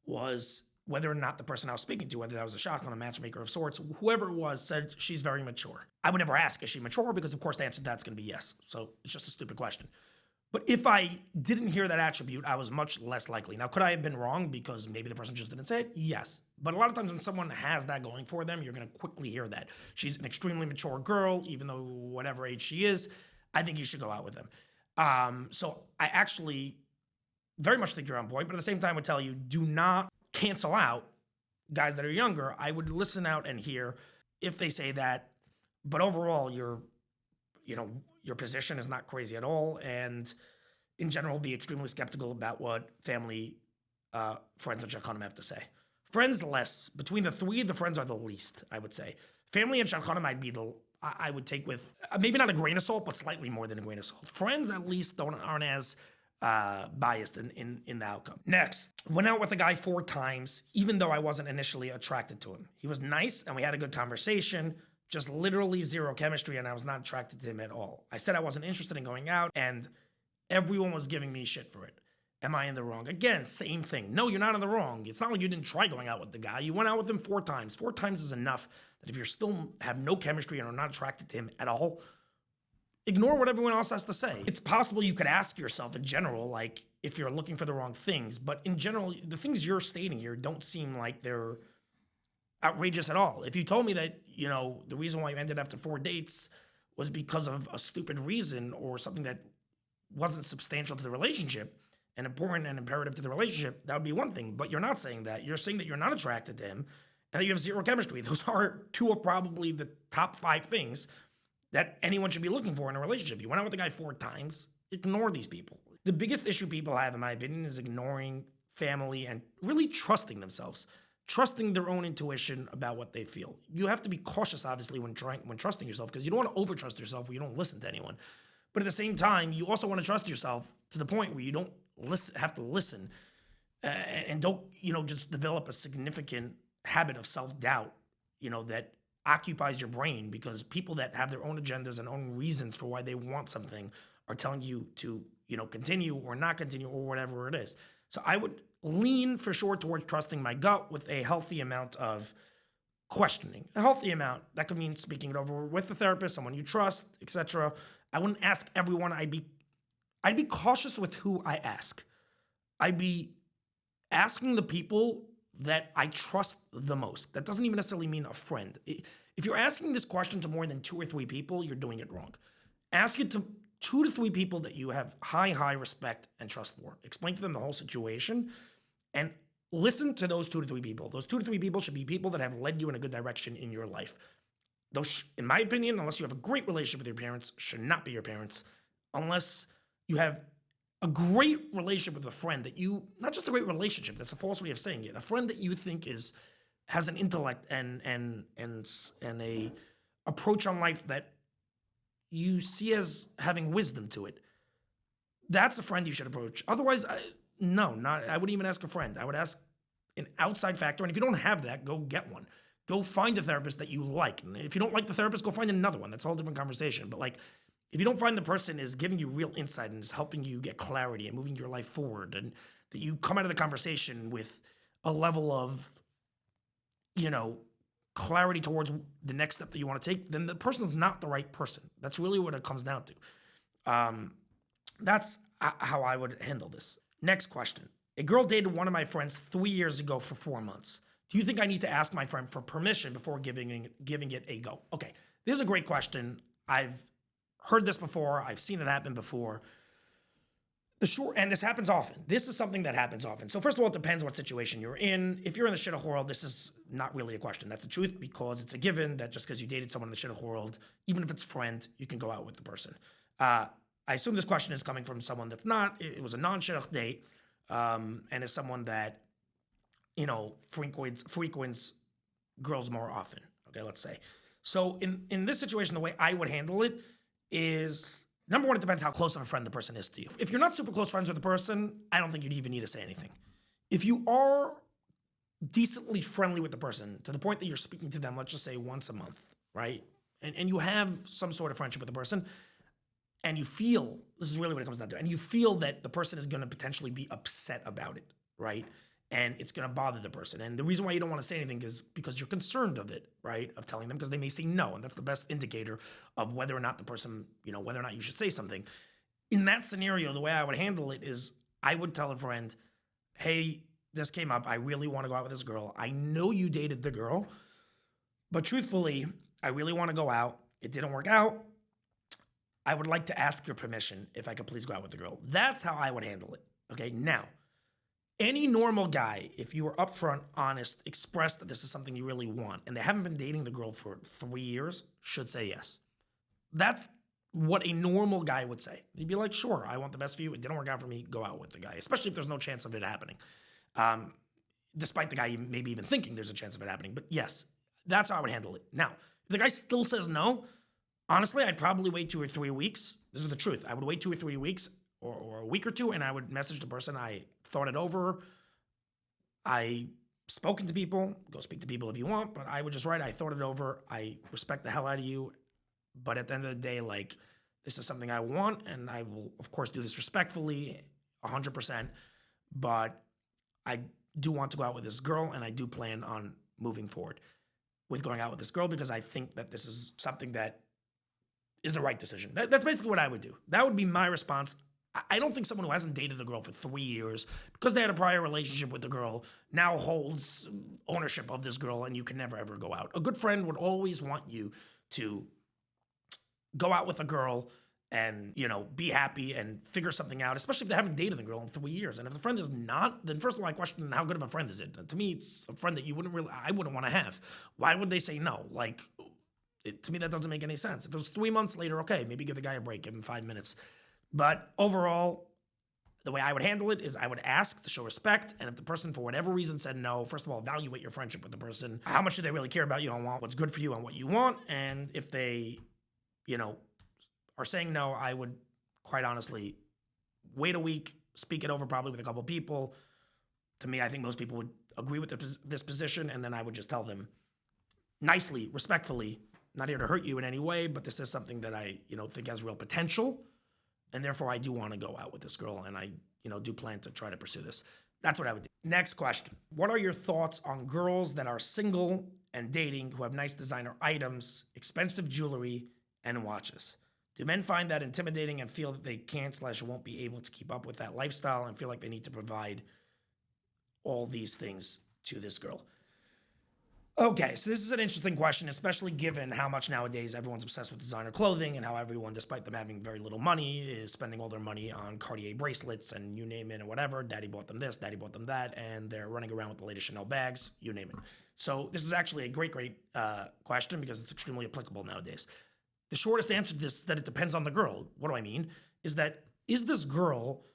A: was whether or not the person I was speaking to, whether that was a shotgun, a matchmaker of sorts, whoever it was, said she's very mature. I would never ask, is she mature? Because of course the answer to that's going to be yes. So it's just a stupid question. But if I didn't hear that attribute, I was much less likely. Now, could I have been wrong because maybe the person just didn't say it? Yes. But a lot of times when someone has that going for them, you're going to quickly hear that. She's an extremely mature girl, even though whatever age she is, I think you should go out with them. So I actually very much think you're on point, but at the same time I would tell you, do not cancel out guys that are younger. I would listen out and hear if they say that. But overall, your position is not crazy at all. And in general, be extremely skeptical about what family, friends, and Shadchanim have to say. Friends, less. Between the three, the friends are the least, I would say. Family and Shadchanim, I would take with, maybe not a grain of salt, but slightly more than a grain of salt. Friends, at least, aren't as biased in the outcome. Next, went out with a guy 4 times, even though I wasn't initially attracted to him. He was nice, and we had a good conversation. Just literally zero chemistry, and I was not attracted to him at all. I said I wasn't interested in going out, and everyone was giving me shit for it. Am I in the wrong? Again, same thing. No, you're not in the wrong. It's not like you didn't try going out with the guy. You went out with him 4 times. 4 times is enough that if you're still have no chemistry and are not attracted to him at all, ignore what everyone else has to say. It's possible you could ask yourself in general, like, if you're looking for the wrong things. But in general, the things you're stating here don't seem like they're outrageous at all. If you told me that, the reason why you ended after 4 dates was because of a stupid reason or something that wasn't substantial to the relationship and important and imperative to the relationship, that would be one thing. But you're not saying that. You're saying that you're not attracted to him and that you have zero chemistry. Those are 2 of probably the top 5 things that anyone should be looking for in a relationship. You went out with a guy 4 times. Ignore these people. The biggest issue people have, in my opinion, is ignoring family and really trusting themselves. Trusting their own intuition about what they feel. You have to be cautious, obviously, when trusting yourself, because you don't want to overtrust yourself where you don't listen to anyone. But at the same time, you also want to trust yourself to the point where you don't have to listen and don't, just develop a significant habit of self-doubt, that occupies your brain, because people that have their own agendas and own reasons for why they want something are telling you to, continue or not continue or whatever it is. So I would lean for sure towards trusting my gut with a healthy amount of questioning. A healthy amount. That could mean speaking it over with the therapist, someone you trust, etc. I wouldn't ask everyone. I'd be cautious with who I ask. I'd be asking the people that I trust the most. That doesn't even necessarily mean a friend. If you're asking this question to more than 2 or 3 people, you're doing it wrong. Ask it to 2 to 3 people that you have high respect and trust for. Explain to them the whole situation and listen to those 2 to 3 people. Those 2 to 3 people should be people that have led you in a good direction in your life. Those, in my opinion, unless you have a great relationship with your parents, should not be your parents. Unless you have a great relationship with a friend that you, not just a great relationship, that's a false way of saying it, a friend that you think has an intellect and a approach on life that you see as having wisdom to it. That's a friend you should approach. Otherwise, I wouldn't even ask a friend. I would ask an outside factor. And if you don't have that, go get one. Go find a therapist that you like. And if you don't like the therapist, go find another one. That's a whole different conversation. But if you don't find the person is giving you real insight and is helping you get clarity and moving your life forward, and that you come out of the conversation with a level of, clarity towards the next step that you want to take, then the person's not the right person. That's really what it comes down to. That's how I would handle this. Next question. A girl dated one of my friends 3 years ago for 4 months. Do you think I need to ask my friend for permission before giving it a go? Okay, this is a great question. I've heard this before. I've seen it happen before. And this happens often. This is something that happens often. So first of all, it depends what situation you're in. If you're in the shidduch world, this is not really a question. That's the truth, because it's a given that just because you dated someone in the shidduch world, even if it's a friend, you can go out with the person. I assume this question is coming from someone that's not. It was a non-shidduch date, and is someone that, frequents girls more often. Okay, let's say. So in this situation, the way I would handle it is, number one, it depends how close of a friend the person is to you. If you're not super close friends with the person, I don't think you'd even need to say anything. If you are decently friendly with the person to the point that you're speaking to them, let's just say once a month, right? And you have some sort of friendship with the person, and you feel, this is really what it comes down to, and you feel that the person is going to potentially be upset about it, right? And it's going to bother the person. And the reason why you don't want to say anything is because you're concerned of it, right? Of telling them, because they may say no. And that's the best indicator of whether or not the person, whether or not you should say something. In that scenario, the way I would handle it is I would tell a friend, hey, this came up. I really want to go out with this girl. I know you dated the girl, but truthfully, I really want to go out. It didn't work out. I would like to ask your permission if I could please go out with the girl. That's how I would handle it. Okay, now, any normal guy, if you were upfront, honest, expressed that this is something you really want, and they haven't been dating the girl for 3 years, should say yes. That's what a normal guy would say. He'd be like, sure, I want the best for you. It didn't work out for me. Go out with the guy, especially if there's no chance of it happening. Despite the guy maybe even thinking there's a chance of it happening. But yes, that's how I would handle it. Now, if the guy still says no, honestly, I'd probably wait 2 or 3 weeks. This is the truth. I would wait 2 or 3 weeks or a week or two, and I would message the person. I thought it over. I spoken to people. Go speak to people if you want, but I would just write, I thought it over. I respect the hell out of you. But at the end of the day, this is something I want, and I will, of course, do this respectfully, 100%. But I do want to go out with this girl, and I do plan on moving forward with going out with this girl, because I think that this is something that is the right decision. That's basically what I would do. That would be my response. I don't think someone who hasn't dated the girl for 3 years, because they had a prior relationship with the girl, now holds ownership of this girl, and you can never, ever go out. A good friend would always want you to go out with a girl and, be happy and figure something out, especially if they haven't dated the girl in 3 years. And if the friend is not, then first of all, I question, how good of a friend is it? To me, it's a friend that I wouldn't want to have. Why would they say no? To me, that doesn't make any sense. If it was 3 months later, okay, maybe give the guy a break, give him 5 minutes. But overall, the way I would handle it is I would ask to show respect. And if the person, for whatever reason, said no, first of all, evaluate your friendship with the person. How much do they really care about you and want what's good for you and what you want? And if they, are saying no, I would quite honestly wait a week, speak it over probably with a couple people. To me, I think most people would agree with this position. And then I would just tell them, nicely, respectfully, not here to hurt you in any way, but this is something that I, think has real potential. And therefore, I do want to go out with this girl, and I, do plan to try to pursue this. That's what I would do. Next question. What are your thoughts on girls that are single and dating who have nice designer items, expensive jewelry, and watches? Do men find that intimidating and feel that they can't/won't be able to keep up with that lifestyle and feel like they need to provide all these things to this girl? Okay, so this is an interesting question, especially given how much nowadays everyone's obsessed with designer clothing and how everyone, despite them having very little money, is spending all their money on Cartier bracelets and you name it and whatever. Daddy bought them this, daddy bought them that, and they're running around with the latest Chanel bags, you name it. So this is actually a great question because it's extremely applicable nowadays. The shortest answer to this is that it depends on the girl. What do I mean? Is this girl,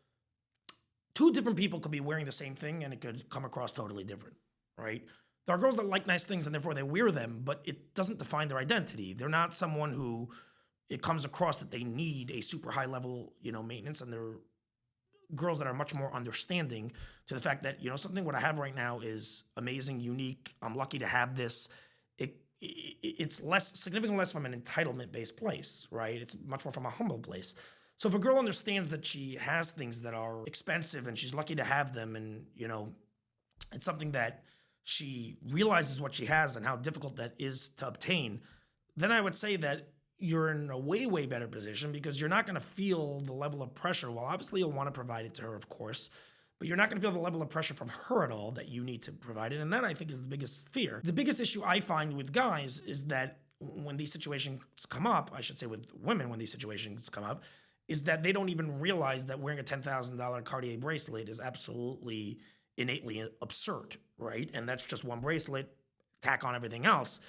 A: two different people could be wearing the same thing and it could come across totally different, right? There are girls that like nice things and therefore they wear them, but it doesn't define their identity. They're not someone who it comes across that they need a super high level, maintenance, and they're girls that are much more understanding to the fact that, something what I have right now is amazing, unique. I'm lucky to have this. It's significantly less from an entitlement-based place, right? It's much more from a humble place. So if a girl understands that she has things that are expensive and she's lucky to have them, and, it's something that she realizes what she has and how difficult that is to obtain, then I would say that you're in a way, way better position because you're not going to feel the level of pressure. Well, obviously you'll want to provide it to her, of course, but you're not going to feel the level of pressure from her at all that you need to provide it. And that, I think, is the biggest fear. The biggest issue I find with guys is that when these situations come up, I should say with women when these situations come up, is that they don't even realize that wearing a $10,000 Cartier bracelet is absolutely innately absurd, right? And that's just one bracelet, tack on everything else.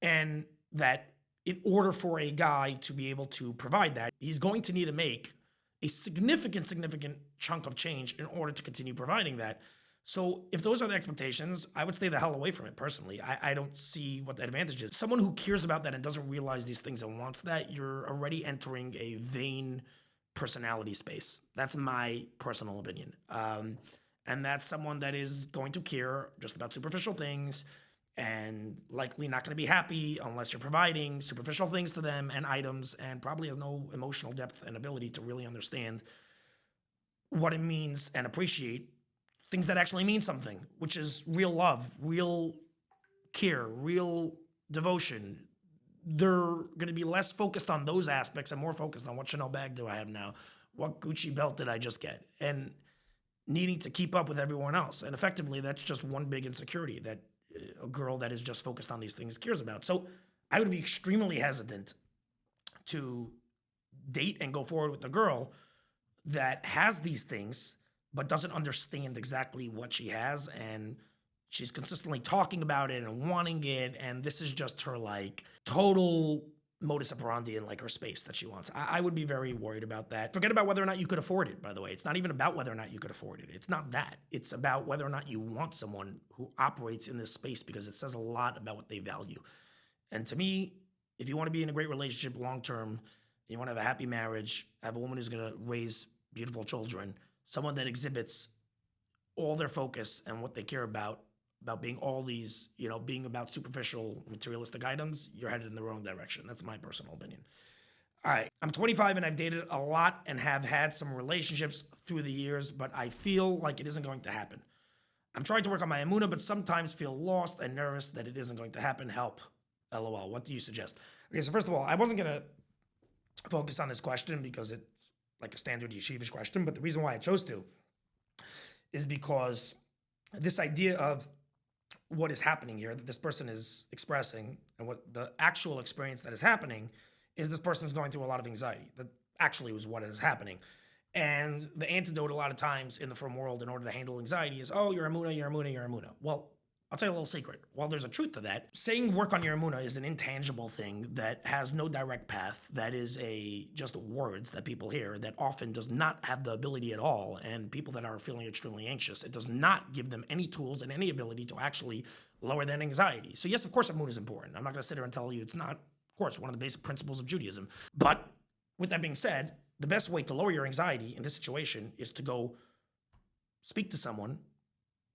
A: And that in order for a guy to be able to provide that, he's going to need to make a significant chunk of change in order to continue providing that. So if those are the expectations, I would stay the hell away from it personally. I don't see what the advantage is. Someone who cares about that and doesn't realize these things and wants that, you're already entering a vain personality space. That's my personal opinion. And that's someone that is going to care just about superficial things and likely not going to be happy unless you're providing superficial things to them and items, and probably has no emotional depth and ability to really understand what it means and appreciate things that actually mean something, which is real love, real care, real devotion. They're going to be less focused on those aspects and more focused on what Chanel bag do I have now? What Gucci belt did I just get? And needing to keep up with everyone else. And effectively, that's just one big insecurity that a girl that is just focused on these things cares about. So I would be extremely hesitant to date and go forward with a girl that has these things but doesn't understand exactly what she has, and she's consistently talking about it and wanting it, and this is just her total modus operandi in her space that she wants. I would be very worried about that. Forget about whether or not you could afford it, by the way. It's not even about whether or not you could afford it. It's not that. It's about whether or not you want someone who operates in this space, because it says a lot about what they value. And to me, if you want to be in a great relationship long-term, you want to have a happy marriage, have a woman who's going to raise beautiful children, someone that exhibits all their focus and what they care about being all these, being about superficial materialistic items, you're headed in the wrong direction. That's my personal opinion. All right, I'm 25 and I've dated a lot and have had some relationships through the years, but I feel like it isn't going to happen. I'm trying to work on my emunah, but sometimes feel lost and nervous that it isn't going to happen. Help. LOL. What do you suggest? Okay, so first of all, I wasn't going to focus on this question because it's like a standard yeshivish question, but the reason why I chose to is because this idea of what is happening here, that this person is expressing, and what the actual experience that is happening is this person is going through a lot of anxiety. That actually was what is happening. And the antidote a lot of times in the firm world in order to handle anxiety is, oh, you're emunah, you're emunah, you're emunah. Well, I'll tell you a little secret. While there's a truth to that, saying work on your emunah is an intangible thing that has no direct path, that is just words that people hear, that often does not have the ability at all. And people that are feeling extremely anxious, it does not give them any tools and any ability to actually lower their anxiety. So yes, of course, emunah is important. I'm not going to sit here and tell you it's not. Of course, one of the basic principles of Judaism. But with that being said, the best way to lower your anxiety in this situation is to go speak to someone,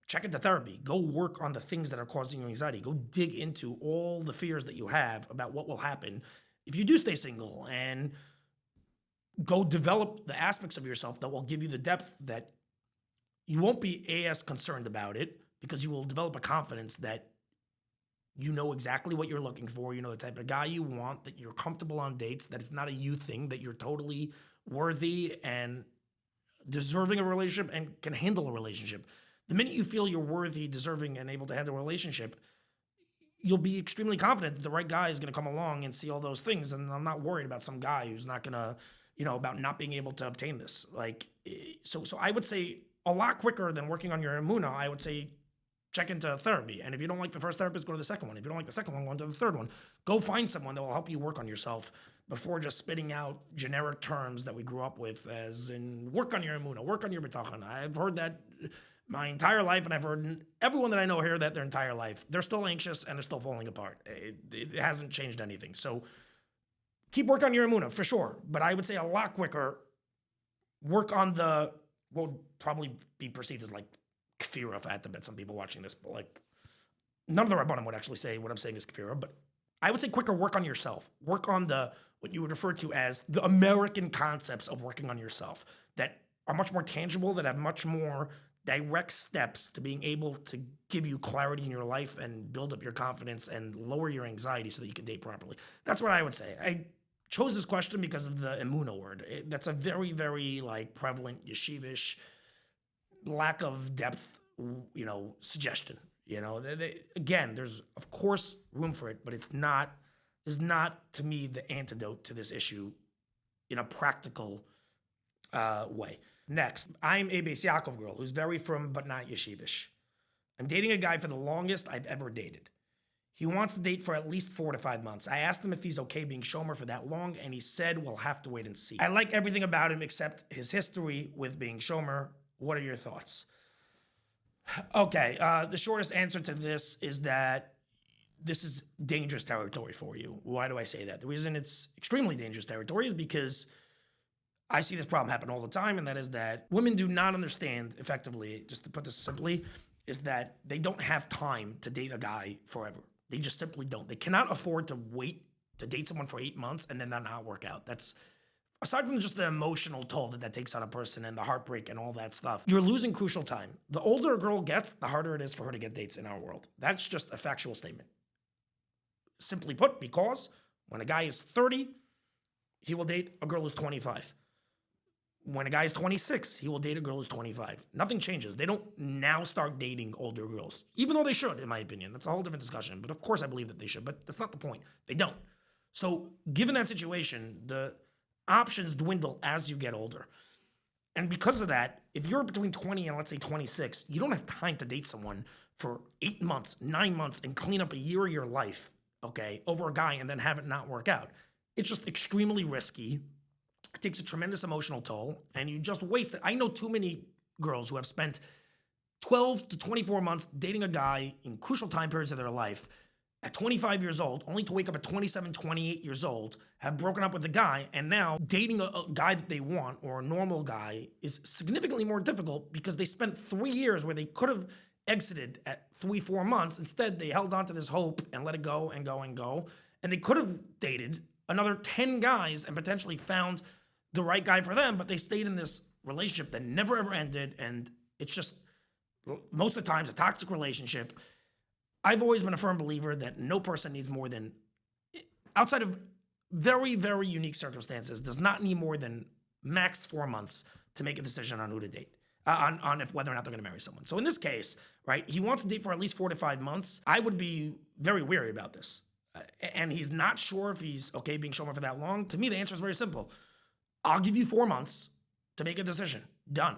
A: check into therapy. Go work on the things that are causing you anxiety. Go dig into all the fears that you have about what will happen if you do stay single, and go develop the aspects of yourself that will give you the depth that you won't be as concerned about it, because you will develop a confidence that you know exactly what you're looking for. You know the type of guy you want, that you're comfortable on dates, that it's not a you thing, that you're totally worthy and deserving of a relationship and can handle a relationship. The minute you feel you're worthy, deserving, and able to handle a relationship, you'll be extremely confident that the right guy is going to come along and see all those things. And I'm not worried about some guy who's not going to, about not being able to obtain this. So I would say a lot quicker than working on your emunah, I would say check into therapy. And if you don't like the first therapist, go to the second one. If you don't like the second one, go into the third one. Go find someone that will help you work on yourself before just spitting out generic terms that we grew up with, as in work on your emunah, work on your bitachon. I've heard that my entire life, and I've heard everyone that I know hear that their entire life. They're still anxious and they're still falling apart. It hasn't changed anything. So keep work on your emunah for sure. But I would say a lot quicker, work on what would probably be perceived as like kfira, if I had to bet some people watching this, but like none of the Rabbanim would actually say what I'm saying is kfira, but I would say quicker, work on yourself. Work on what you would refer to as the American concepts of working on yourself that are much more tangible, that have much more direct steps to being able to give you clarity in your life and build up your confidence and lower your anxiety so that you can date properly. That's what I would say. I chose this question because of the emunah word. That's a very, very prevalent yeshivish, lack of depth, suggestion. Again, there's of course room for it, but is not to me the antidote to this issue in a practical way. Next, I'm a Beis Yaakov girl who's very frum but not yeshivish. I'm dating a guy for the longest I've ever dated. He wants to date for at least 4 to 5 months. I asked him if he's okay being shomer for that long, and he said we'll have to wait and see. I like everything about him except his history with being shomer. What are your thoughts? Okay, the shortest answer to this is that this is dangerous territory for you. Why do I say that? The reason it's extremely dangerous territory is because I see this problem happen all the time, and that is that women do not understand effectively, just to put this simply, is that they don't have time to date a guy forever. They just simply don't. They cannot afford to wait to date someone for 8 months and then that not work out. That's, aside from just the emotional toll that takes on a person and the heartbreak and all that stuff, you're losing crucial time. The older a girl gets, the harder it is for her to get dates in our world. That's just a factual statement. Simply put, because when a guy is 30, he will date a girl who's 25. When a guy is 26, he will date a girl who's 25. Nothing changes. They don't now start dating older girls, even though they should, in my opinion. That's a whole different discussion. But of course I believe that they should, but that's not the point. They don't. So given that situation, the options dwindle as you get older. And because of that, if you're between 20 and let's say 26, you don't have time to date someone for 8 months, 9 months, and clean up a year of your life, okay, over a guy and then have it not work out. It's just extremely risky. It takes a tremendous emotional toll, and you just waste it. I know too many girls who have spent 12 to 24 months dating a guy in crucial time periods of their life at 25 years old, only to wake up at 27, 28 years old, have broken up with the guy, and now dating a guy that they want, or a normal guy, is significantly more difficult because they spent 3 years where they could have exited at 3-4 months. Instead, they held on to this hope and let it go and go and go, and they could have dated another 10 guys and potentially found the right guy for them, but they stayed in this relationship that never ever ended, and it's just, most of the times, a toxic relationship. I've always been a firm believer that no person needs more than, outside of very, very unique circumstances, does not need more than max 4 months to make a decision on who to date, on if whether or not they're going to marry someone. So in this case, right, he wants to date for at least 4 to 5 months. I would be very wary about this. And he's not sure if he's okay being shomer for that long. To me, the answer is very simple. I'll give you 4 months to make a decision. Done.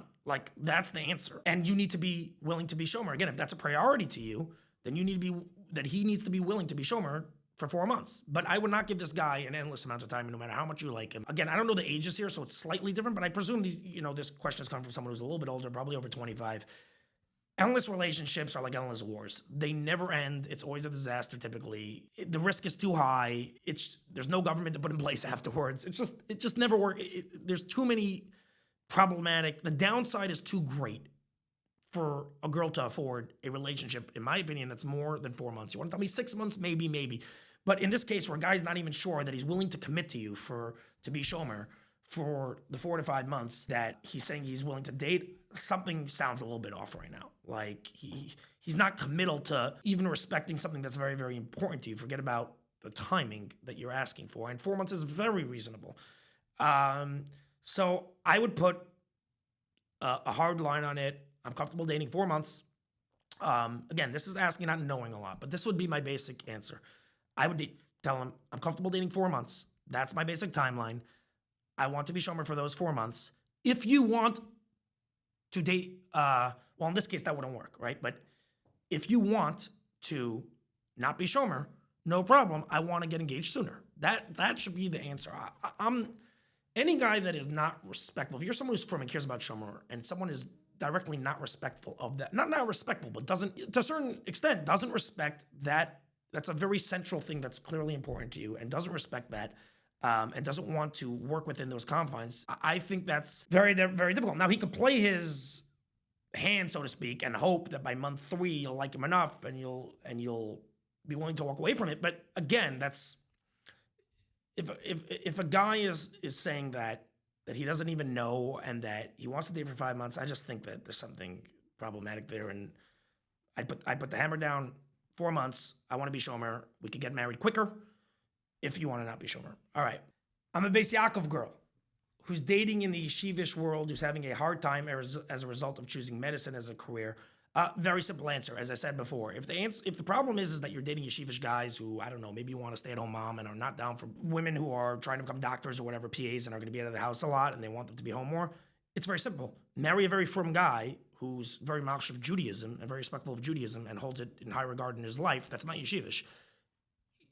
A: That's the answer. And you need to be willing to be shomer. Again, if that's a priority to you, then he needs to be willing to be shomer for 4 months. But I would not give this guy an endless amount of time, no matter how much you like him. Again, I don't know the ages here, so it's slightly different, but I presume this question is coming from someone who's a little bit older, probably over 25. Endless relationships are like endless wars. They never end. It's always a disaster typically. The risk is too high. There's no government to put in place afterwards. It just never works. There's too many problematic. The downside is too great for a girl to afford a relationship, in my opinion, that's more than 4 months. You want to tell me 6 months? Maybe. But in this case, where a guy's not even sure that he's willing to commit to you to be shomer for the 4 to 5 months that he's saying he's willing to date, something sounds a little bit off right now. Like he's not committal to even respecting something that's very, very important to you. Forget about the timing that you're asking for. And 4 months is very reasonable. So I would put a hard line on it. I'm comfortable dating 4 months. Again, this is asking, not knowing a lot, but this would be my basic answer. I would tell him, I'm comfortable dating 4 months. That's my basic timeline. I want to be shomer for those 4 months. If you want to date, well, in this case, that wouldn't work, right? But if you want to not be shomer, no problem. I want to get engaged sooner. That should be the answer. I'm any guy that is not respectful. If you're someone who's from and cares about shomer, and someone is directly not respectful of that, not respectful, but doesn't, to a certain extent, doesn't respect that. That's a very central thing that's clearly important to you, and doesn't respect that, and doesn't want to work within those confines. I think that's very, very difficult. Now, he could play his hand, so to speak, and hope that by month 3 you'll like him enough, and you'll be willing to walk away from it. But again, that's if a guy is saying that he doesn't even know and that he wants to date for 5 months, I just think that there's something problematic there, and I'd put the hammer down. 4 months. I want to be shomer. We could get married quicker if you want to not be shomer. All right. I'm a Beis Yaakov girl who's dating in the yeshivish world, who's having a hard time as a result of choosing medicine as a career. Very simple answer, as I said before. If the problem is that you're dating yeshivish guys who, I don't know, maybe you want a stay-at-home mom and are not down for women who are trying to become doctors or whatever, PAs, and are going to be out of the house a lot and they want them to be home more, it's very simple. Marry a very frum guy who's very machsh of Judaism and very respectful of Judaism and holds it in high regard in his life. That's not yeshivish.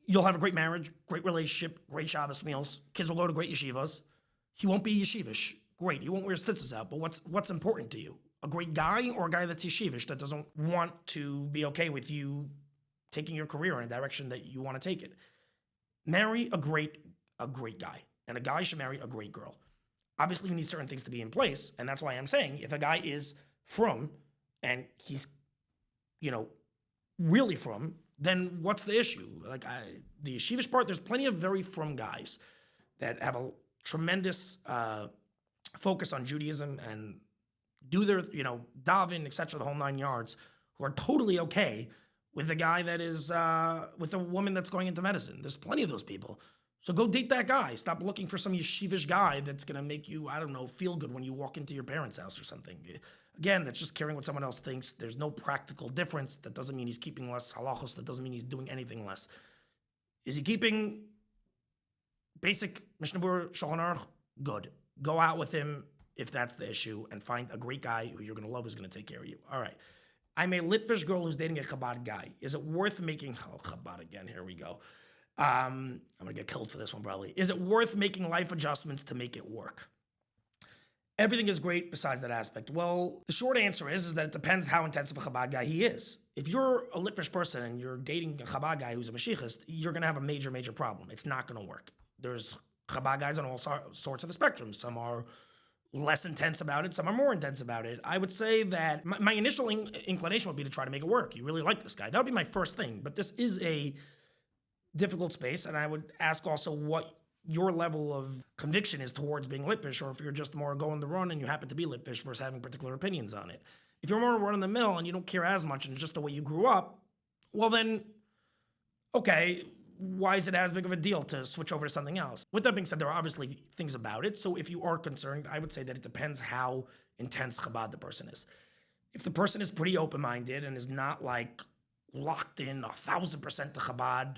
A: You'll have a great marriage, great relationship, great Shabbos meals. Kids will go to great yeshivas. He won't be yeshivish. Great. He won't wear his tzitzis out. But what's important to you? A great guy or a guy that's yeshivish that doesn't want to be okay with you taking your career in a direction that you want to take it? Marry a great guy. And a guy should marry a great girl. Obviously, you need certain things to be in place. And that's why I'm saying if a guy is frum and he's, really frum, then what's the issue? Like the yeshivish part, there's plenty of very frum guys that have a tremendous focus on Judaism and do their, daven, etc., the whole 9 yards, who are totally okay with a guy that is, with a woman that's going into medicine. There's plenty of those people. So go date that guy. Stop looking for some yeshivish guy that's going to make you, I don't know, feel good when you walk into your parents' house or something. Again, that's just caring what someone else thinks. There's no practical difference. That doesn't mean he's keeping less halachos. That doesn't mean he's doing anything less. Is he keeping basic Mishnah Berurah Shulchan Aruch? Good. Go out with him if that's the issue and find a great guy who you're going to love who's going to take care of you. All right. I'm a Litvish girl who's dating a Chabad guy. Is it worth making... Oh, Chabad again. Here we go. I'm going to get killed for this one probably. Is it worth making life adjustments to make it work? Everything is great besides that aspect. Well, the short answer is that it depends how intensive a Chabad guy he is. If you're a Litvish person and you're dating a Chabad guy who's a Mashiachist, you're going to have a major, major problem. It's not going to work. There's Chabad guys on all sorts of the spectrum. Some are less intense about it. Some are more intense about it. I would say that my initial inclination would be to try to make it work. You really like this guy. That would be my first thing. But this is a difficult space, and I would ask also what your level of conviction is towards being Litvish, or if you're just more going the run and you happen to be Litvish versus having particular opinions on it. If you're more run-of-the-mill and you don't care as much and it's just the way you grew up, well then, okay, why is it as big of a deal to switch over to something else? With that being said, there are obviously things about it, so if you are concerned, I would say that it depends how intense Chabad the person is. If the person is pretty open-minded and is not like locked in 1,000% to Chabad,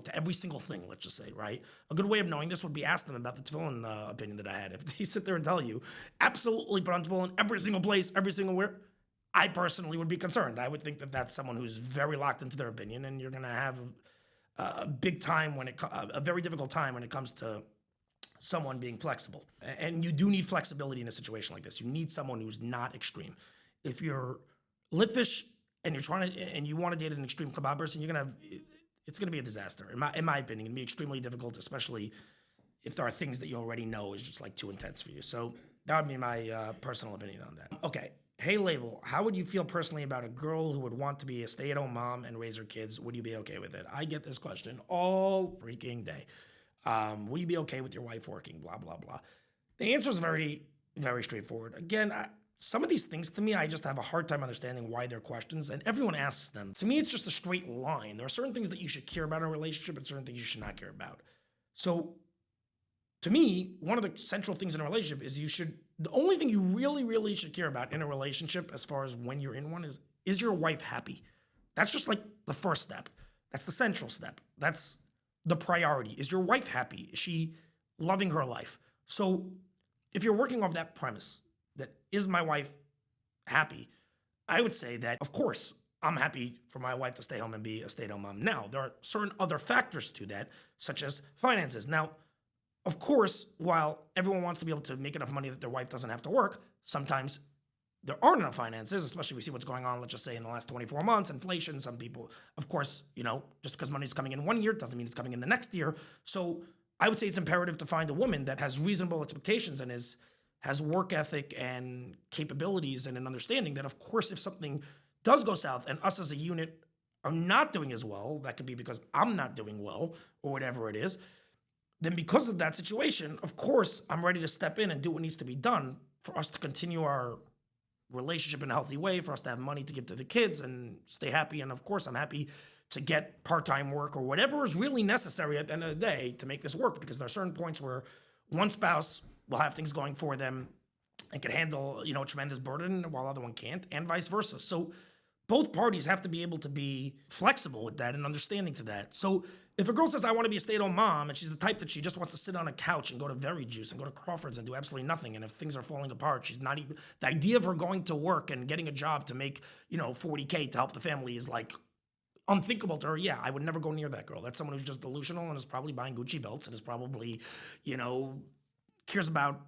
A: to every single thing, let's just say, right? A good way of knowing this would be ask them about the tefillin opinion that I had. If they sit there and tell you, absolutely put on tefillin every single place, every single where, I personally would be concerned. I would think that that's someone who's very locked into their opinion, and you're going to have a big time a very difficult time when it comes to someone being flexible. And you do need flexibility in a situation like this. You need someone who's not extreme. If you're Litvish and you want to date an extreme Chabad person, it's gonna be a disaster. In my opinion, it'd be extremely difficult, especially if there are things that you already know is just like too intense for you. So that would be my personal opinion on that. Okay, Hey, Label, how would you feel personally about a girl who would want to be a stay-at-home mom and raise her kids? Would you be okay with it? I get this question all freaking day. Will you be okay with your wife working? Blah, blah, blah. The answer is very, very straightforward. Again, some of these things to me, I just have a hard time understanding why they're questions, and everyone asks them. To me, it's just a straight line. There are certain things that you should care about in a relationship and certain things you should not care about. So to me, one of the central things in a relationship is the only thing you really, really should care about in a relationship as far as when you're in one is your wife happy? That's just like the first step. That's the central step. That's the priority. Is your wife happy? Is she loving her life? So if you're working off that premise, that is my wife happy, I would say that, of course, I'm happy for my wife to stay home and be a stay-at-home mom. Now, there are certain other factors to that, such as finances. Now, of course, while everyone wants to be able to make enough money that their wife doesn't have to work, sometimes there aren't enough finances, especially we see what's going on, let's just say in the last 24 months, inflation, some people, of course, just because money's coming in one year doesn't mean it's coming in the next year. So I would say it's imperative to find a woman that has reasonable expectations and has work ethic and capabilities and an understanding that, of course, if something does go south and us as a unit are not doing as well, that could be because I'm not doing well or whatever it is, then because of that situation, of course, I'm ready to step in and do what needs to be done for us to continue our relationship in a healthy way, for us to have money to give to the kids and stay happy. And of course, I'm happy to get part-time work or whatever is really necessary at the end of the day to make this work, because there are certain points where one spouse will have things going for them and can handle, a tremendous burden while the other one can't, and vice versa. So both parties have to be able to be flexible with that and understanding to that. So if a girl says, I want to be a stay-at-home mom, and she's the type that she just wants to sit on a couch and go to Very Juice and go to Crawford's and do absolutely nothing, and if things are falling apart, she's not even, the idea of her going to work and getting a job to make, $40K to help the family is like unthinkable to her. Yeah, I would never go near that girl. That's someone who's just delusional and is probably buying Gucci belts and is probably, cares about,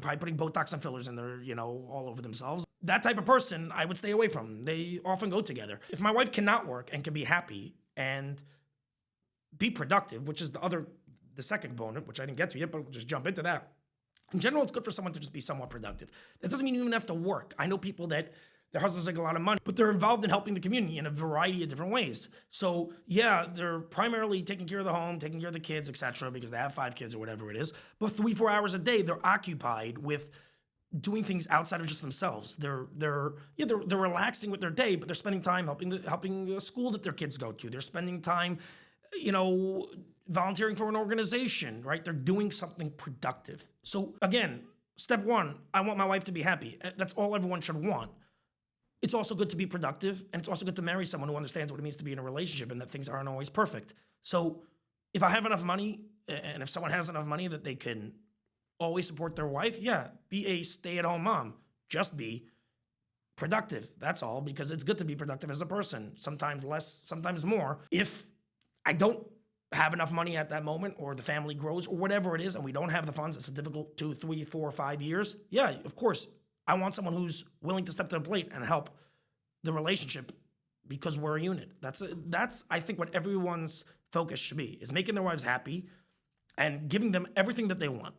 A: probably putting Botox and fillers in their, all over themselves. That type of person, I would stay away from. They often go together. If my wife cannot work and can be happy and be productive, which is the second component, which I didn't get to yet, but we'll just jump into that. In general, it's good for someone to just be somewhat productive. That doesn't mean you even have to work. I know people that their husbands make a lot of money, but they're involved in helping the community in a variety of different ways. So yeah, they're primarily taking care of the home, taking care of the kids, etc., because they have 5 kids or whatever it is. But 3-4 hours a day, they're occupied with doing things outside of just themselves. They're relaxing with their day, but they're spending time helping the school that their kids go to. They're spending time, volunteering for an organization, right? They're doing something productive. So again, step 1, I want my wife to be happy. That's all everyone should want. It's also good to be productive, and it's also good to marry someone who understands what it means to be in a relationship and that things aren't always perfect. So if I have enough money, and if someone has enough money that they can always support their wife, yeah, be a stay-at-home mom. Just be productive. That's all, because it's good to be productive as a person. Sometimes less, sometimes more. If I don't have enough money at that moment, or the family grows, or whatever it is, and we don't have the funds, it's a difficult 2, 3, 4, 5 years, yeah, of course, I want someone who's willing to step to the plate and help the relationship, because we're a unit. That's I think what everyone's focus should be, is making their wives happy and giving them everything that they want.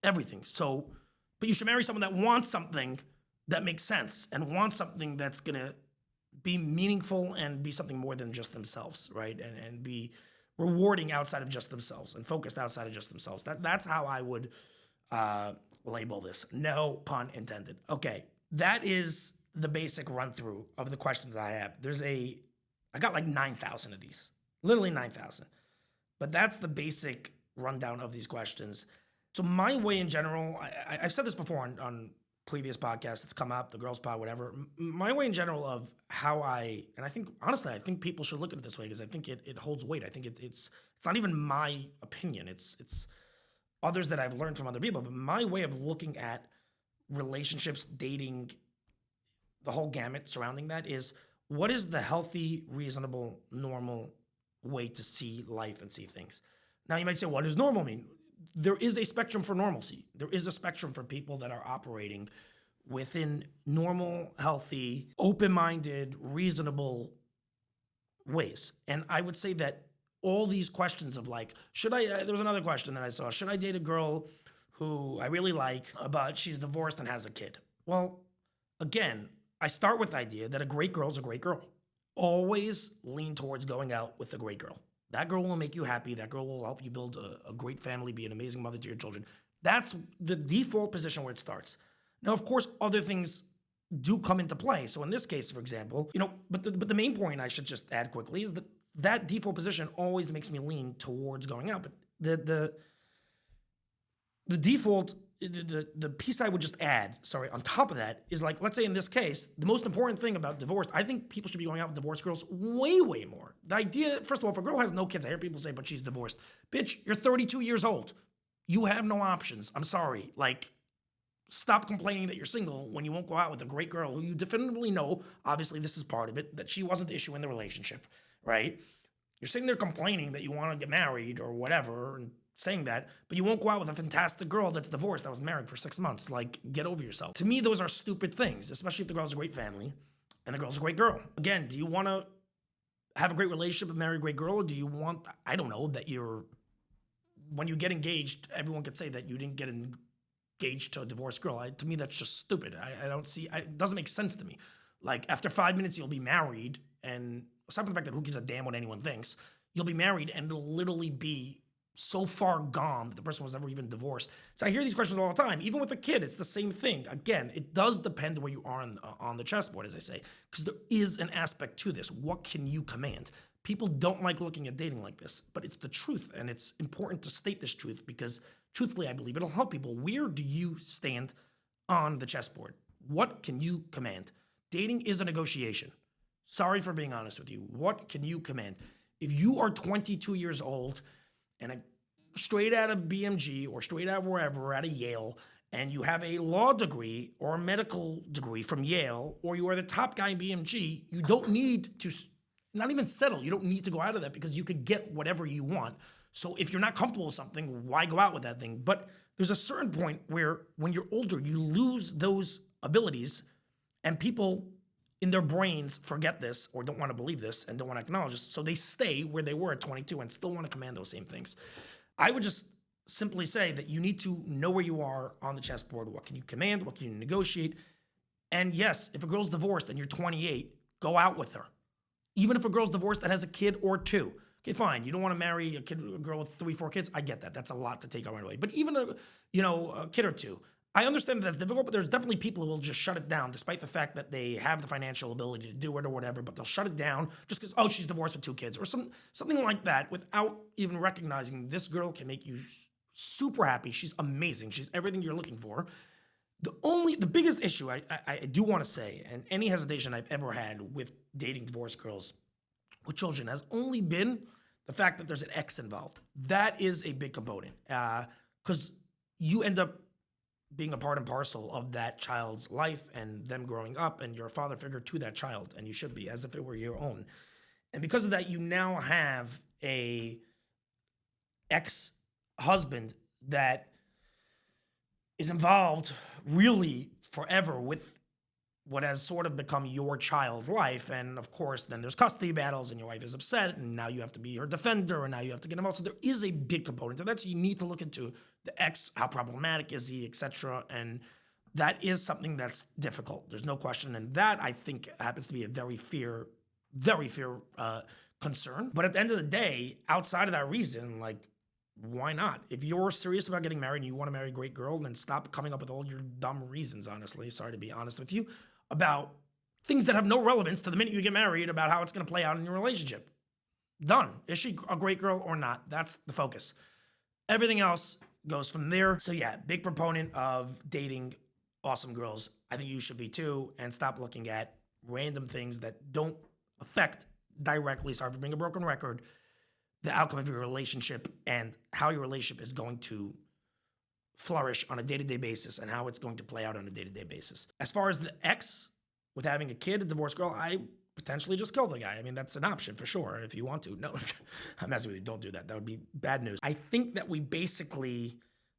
A: Everything. So, but you should marry someone that wants something that makes sense and wants something that's going to be meaningful and be something more than just themselves, right? And be rewarding outside of just themselves and focused outside of just themselves. That's how I would label this. No pun intended. Okay, that is the basic run through of the questions I have. I got like 9,000 of these, literally 9,000. But that's the basic rundown of these questions. So my way in general, I've said this before on previous podcasts, it's come up, the girls pod, whatever. My way in general of how and I think, honestly, I think people should look at it this way, because I think it holds weight. I think it's not even my opinion. It's others that I've learned from other people. But my way of looking at relationships, dating, the whole gamut surrounding that is, what is the healthy, reasonable, normal way to see life and see things? Now you might say, what does normal mean? There is a spectrum for normalcy. There is a spectrum for people that are operating within normal, healthy, open-minded, reasonable ways. And I would say that all these questions of like, there was another question that I saw, should I date a girl who I really like, but she's divorced and has a kid? Well, again, I start with the idea that a great girl is a great girl. Always lean towards going out with a great girl. That girl will make you happy. That girl will help you build a great family, be an amazing mother to your children. That's the default position where it starts. Now, of course, other things do come into play. So in this case, for example, but the main point I should just add quickly is that default position always makes me lean towards going out. But the default, the piece I would just add, on top of that is, like, let's say in this case, the most important thing about divorce, I think people should be going out with divorced girls way, way more. The idea, first of all, if a girl has no kids, I hear people say, but she's divorced. Bitch, you're 32 years old. You have no options. I'm sorry. Like, stop complaining that you're single when you won't go out with a great girl who you definitively know, obviously this is part of it, that she wasn't the issue in the relationship, right? You're sitting there complaining that you want to get married or whatever and saying that, but you won't go out with a fantastic girl that's divorced that was married for 6 months. Like, get over yourself. To me, those are stupid things, especially if the girl's a great family and the girl's a great girl. Again, do you want to have a great relationship and marry a great girl, or do you want, I don't know, that when you get engaged, everyone could say that you didn't get engaged to a divorced girl? To me, that's just stupid. I don't see, it doesn't make sense to me. Like, after 5 minutes, you'll be married, and aside from the fact that who gives a damn what anyone thinks, you'll be married, and it'll literally be so far gone that the person was never even divorced. So I hear these questions all the time. Even with a kid, it's the same thing. Again, it does depend where you are on the chessboard, as I say, because there is an aspect to this. What can you command? People don't like looking at dating like this, but it's the truth, and it's important to state this truth because, truthfully, I believe it'll help people. Where do you stand on the chessboard? What can you command? Dating is a negotiation. Sorry for being honest with you. What can you command? If you are 22 years old and straight out of BMG or straight out of wherever, out of Yale, and you have a law degree or a medical degree from Yale, or you are the top guy in BMG, you don't need to not even settle. You don't need to go out of that because you could get whatever you want. So if you're not comfortable with something, why go out with that thing? But there's a certain point where when you're older, you lose those abilities, and people in their brains forget this or don't want to believe this and don't want to acknowledge this. So they stay where they were at 22 and still want to command those same things. I would just simply say that you need to know where you are on the chessboard. What can you command? What can you negotiate? And yes, if a girl's divorced and you're 28, go out with her. Even if a girl's divorced that has a kid or two. Okay, fine. You don't want to marry a girl with 3, 4 kids. I get that. That's a lot to take on right away. But even a kid or two, I understand that that's difficult, but there's definitely people who will just shut it down, despite the fact that they have the financial ability to do it or whatever, but they'll shut it down just because, oh, she's divorced with 2 kids, or something like that, without even recognizing this girl can make you super happy. She's amazing. She's everything you're looking for. The biggest issue I do want to say, and any hesitation I've ever had with dating divorced girls with children, has only been the fact that there's an ex involved. That is a big component, because you end up being a part and parcel of that child's life and them growing up, and you're a father figure to that child, and you should be, as if it were your own. And because of that, you now have a ex-husband that is involved really forever with what has sort of become your child's life. And of course, then there's custody battles, and your wife is upset, and now you have to be her defender, and now you have to get involved. So there is a big component to that. So you need to look into the ex, how problematic is he, etc. And that is something that's difficult. There's no question. And that, I think, happens to be a very fair concern. But at the end of the day, outside of that reason, like, why not? If you're serious about getting married and you want to marry a great girl, then stop coming up with all your dumb reasons, honestly. Sorry to be honest with you, about things that have no relevance to the minute you get married about how it's going to play out in your relationship. Done. Is she a great girl or not? That's the focus. Everything else goes from there. So yeah, big proponent of dating awesome girls. I think you should be too, and stop looking at random things that don't affect directly, sorry for being a broken record, the outcome of your relationship and how your relationship is going to flourish on a day-to-day basis and how it's going to play out on a day-to-day basis. As far as the ex with having a kid, a divorced girl, I potentially just kill the guy. I mean, that's an option for sure if you want to. No, I'm messing with you. Don't do that. That would be bad news. I think that we basically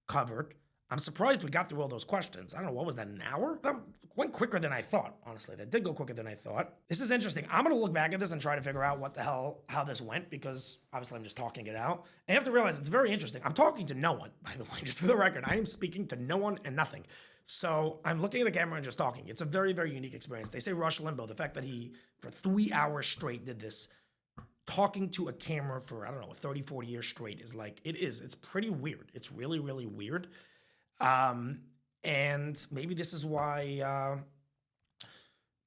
A: covered I'm surprised we got through all those questions. I don't know, what was that, an hour? That went quicker than I thought, honestly. That did go quicker than I thought. This is interesting. I'm going to look back at this and try to figure out what the hell, how this went, because obviously I'm just talking it out. And you have to realize it's very interesting. I'm talking to no one, by the way, just for the record. I am speaking to no one and nothing. So I'm looking at the camera and just talking. It's a very, very unique experience. They say Rush Limbaugh, the fact that he, for 3 hours straight, did this, talking to a camera for, I don't know, 30, 40 years straight is like, it's pretty weird. It's really, really weird. And maybe this is why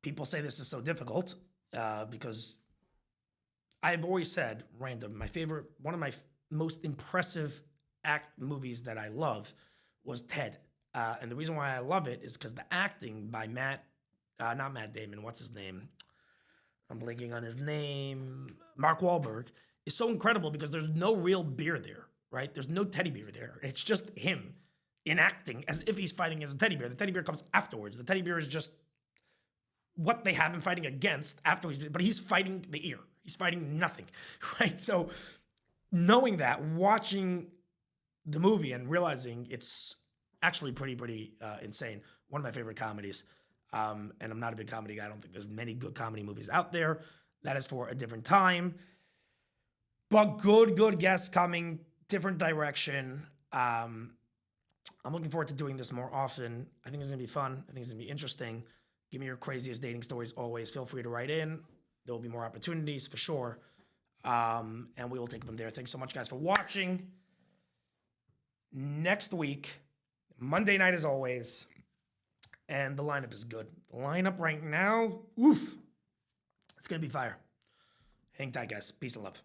A: people say this is so difficult, because I've always said, random, one of my most impressive movies that I love was Ted. And the reason why I love it is because the acting by not Matt Damon, what's his name? I'm blanking on his name. Mark Wahlberg is so incredible because there's no real beer there, right? There's no teddy bear there. It's just him enacting as if he's fighting as a teddy bear. The teddy bear comes afterwards. The teddy bear is just what they have him fighting against afterwards, but he's fighting the ear. He's fighting nothing, right? So knowing that, watching the movie and realizing it's actually pretty insane. One of my favorite comedies. And I'm not a big comedy guy. I don't think there's many good comedy movies out there. That is for a different time. But good guests coming, different direction. I'm looking forward to doing this more often. I think it's going to be fun. I think it's going to be interesting. Give me your craziest dating stories always. Feel free to write in. There will be more opportunities for sure. And we will take it from there. Thanks so much, guys, for watching. Next week, Monday night as always. And the lineup is good. The lineup right now, oof. It's going to be fire. Hang tight, guys. Peace and love.